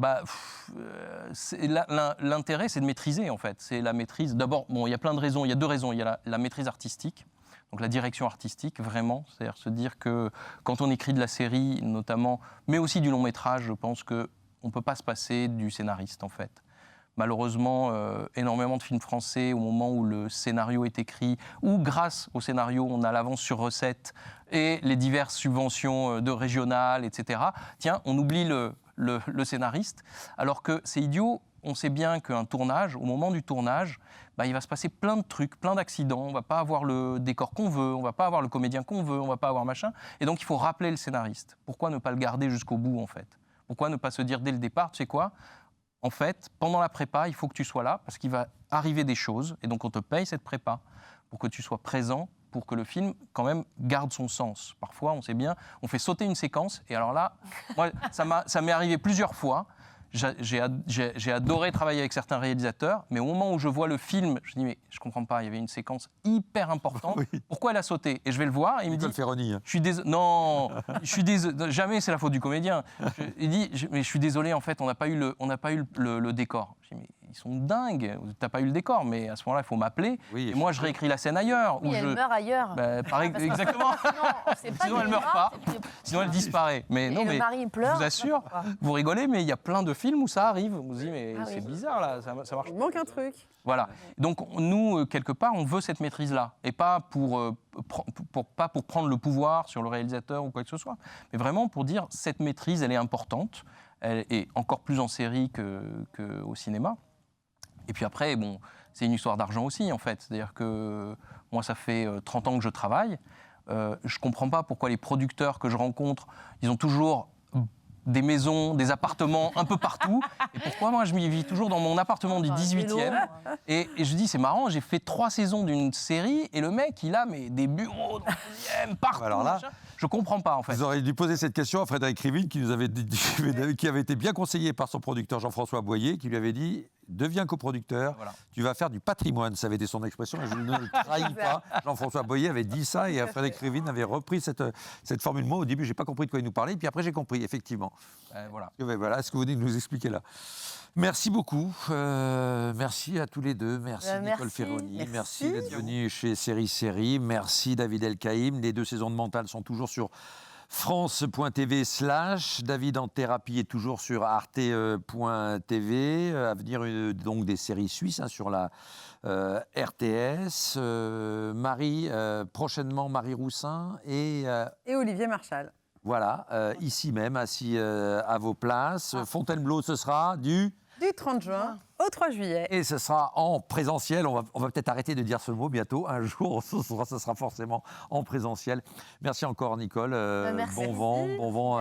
L'intérêt, c'est de maîtriser, en fait. C'est la maîtrise. D'abord, il y a plein de raisons. Il y a 2 raisons. Il y a la maîtrise artistique. Donc la direction artistique, vraiment, c'est-à-dire se dire que quand on écrit de la série, notamment, mais aussi du long métrage, je pense qu'on ne peut pas se passer du scénariste, en fait. Malheureusement, énormément de films français, au moment où le scénario est écrit, ou grâce au scénario, on a l'avance sur recette et les diverses subventions de régionales, etc. Tiens, on oublie le scénariste, alors que c'est idiot. On sait bien qu'un tournage, au moment du tournage, il va se passer plein de trucs, plein d'accidents. On ne va pas avoir le décor qu'on veut, on ne va pas avoir le comédien qu'on veut, on ne va pas avoir machin. Et donc, il faut rappeler le scénariste. Pourquoi ne pas le garder jusqu'au bout, en fait? Pourquoi ne pas se dire dès le départ, tu sais quoi? En fait, pendant la prépa, il faut que tu sois là parce qu'il va arriver des choses et donc on te paye cette prépa pour que tu sois présent, pour que le film, quand même, garde son sens. Parfois, on sait bien, on fait sauter une séquence et alors là, moi, ça m'est arrivé plusieurs fois. J'ai adoré travailler avec certains réalisateurs, mais au moment où je vois le film, je dis mais je comprends pas, il y avait une séquence hyper importante. Oui. Pourquoi elle a sauté? Et je vais le voir et il me dit Ferroni. Je suis désolé. Non, je suis désolé. Jamais c'est la faute du comédien. Il dit mais je suis désolé, en fait, on n'a pas eu le décor. Je dis mais ils sont dingues. T'as pas eu le décor, mais à ce moment-là, il faut m'appeler. Oui, et moi, je réécris la scène ailleurs. Oui, elle meurt ailleurs. Exactement. Sinon, elle meurt pas. Sinon, elle disparaît. Mais non, mais mari pleure, je vous assure, vous rigolez, mais il y a plein de films où ça arrive. On se dit mais c'est bizarre là, ça marche. Il manque un truc. Voilà. Donc nous, quelque part, on veut cette maîtrise-là, et pas pour prendre le pouvoir sur le réalisateur ou quoi que ce soit, mais vraiment pour dire cette maîtrise, elle est importante, elle est encore plus en série qu'au cinéma. Et puis après, bon, c'est une histoire d'argent aussi, en fait. C'est-à-dire que moi, ça fait 30 ans que je travaille. Je ne comprends pas pourquoi les producteurs que je rencontre, ils ont toujours des maisons, des appartements un peu partout. Et pourquoi moi, je m'y vis toujours dans mon appartement du 18e. Et je dis, c'est marrant, j'ai fait 3 saisons d'une série et le mec, il a des bureaux dans le 12e, partout. Alors là, je comprends pas, en fait. Vous auriez dû poser cette question à Frédéric Rivine, qui avait été bien conseillé par son producteur Jean-François Boyer, qui lui avait dit deviens coproducteur, tu vas faire du patrimoine. Ça avait été son expression, et je ne le trahis pas. Jean-François Boyer avait dit ça, et Frédéric Rivine avait repris cette formule. Moi, au début, je n'ai pas compris de quoi il nous parlait, puis après, j'ai compris, effectivement. Voilà ce que vous venez de nous expliquer là. Merci beaucoup. Merci à tous les deux. Merci Nicole Ferroni. Merci d'être venu chez Série. Merci David Elkaïm. Les 2 saisons de Mental sont toujours sur France.tv/. David en thérapie est toujours sur arte.tv. À venir donc des séries suisses sur la RTS. Marie, prochainement Marie Roussin et Olivier Marchal. Voilà, ici même, assis à vos places. Fontainebleau, ce sera du 30 juin au 3 juillet. Et ce sera en présentiel. On va peut-être arrêter de dire ce mot bientôt. Un jour, ce sera forcément en présentiel. Merci encore, Nicole. Merci. Bon vent,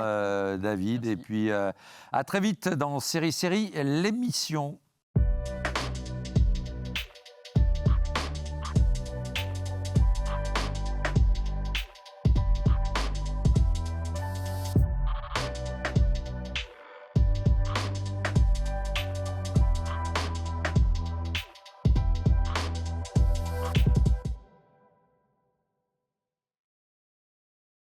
David. Merci. Et puis, à très vite dans Série, l'émission.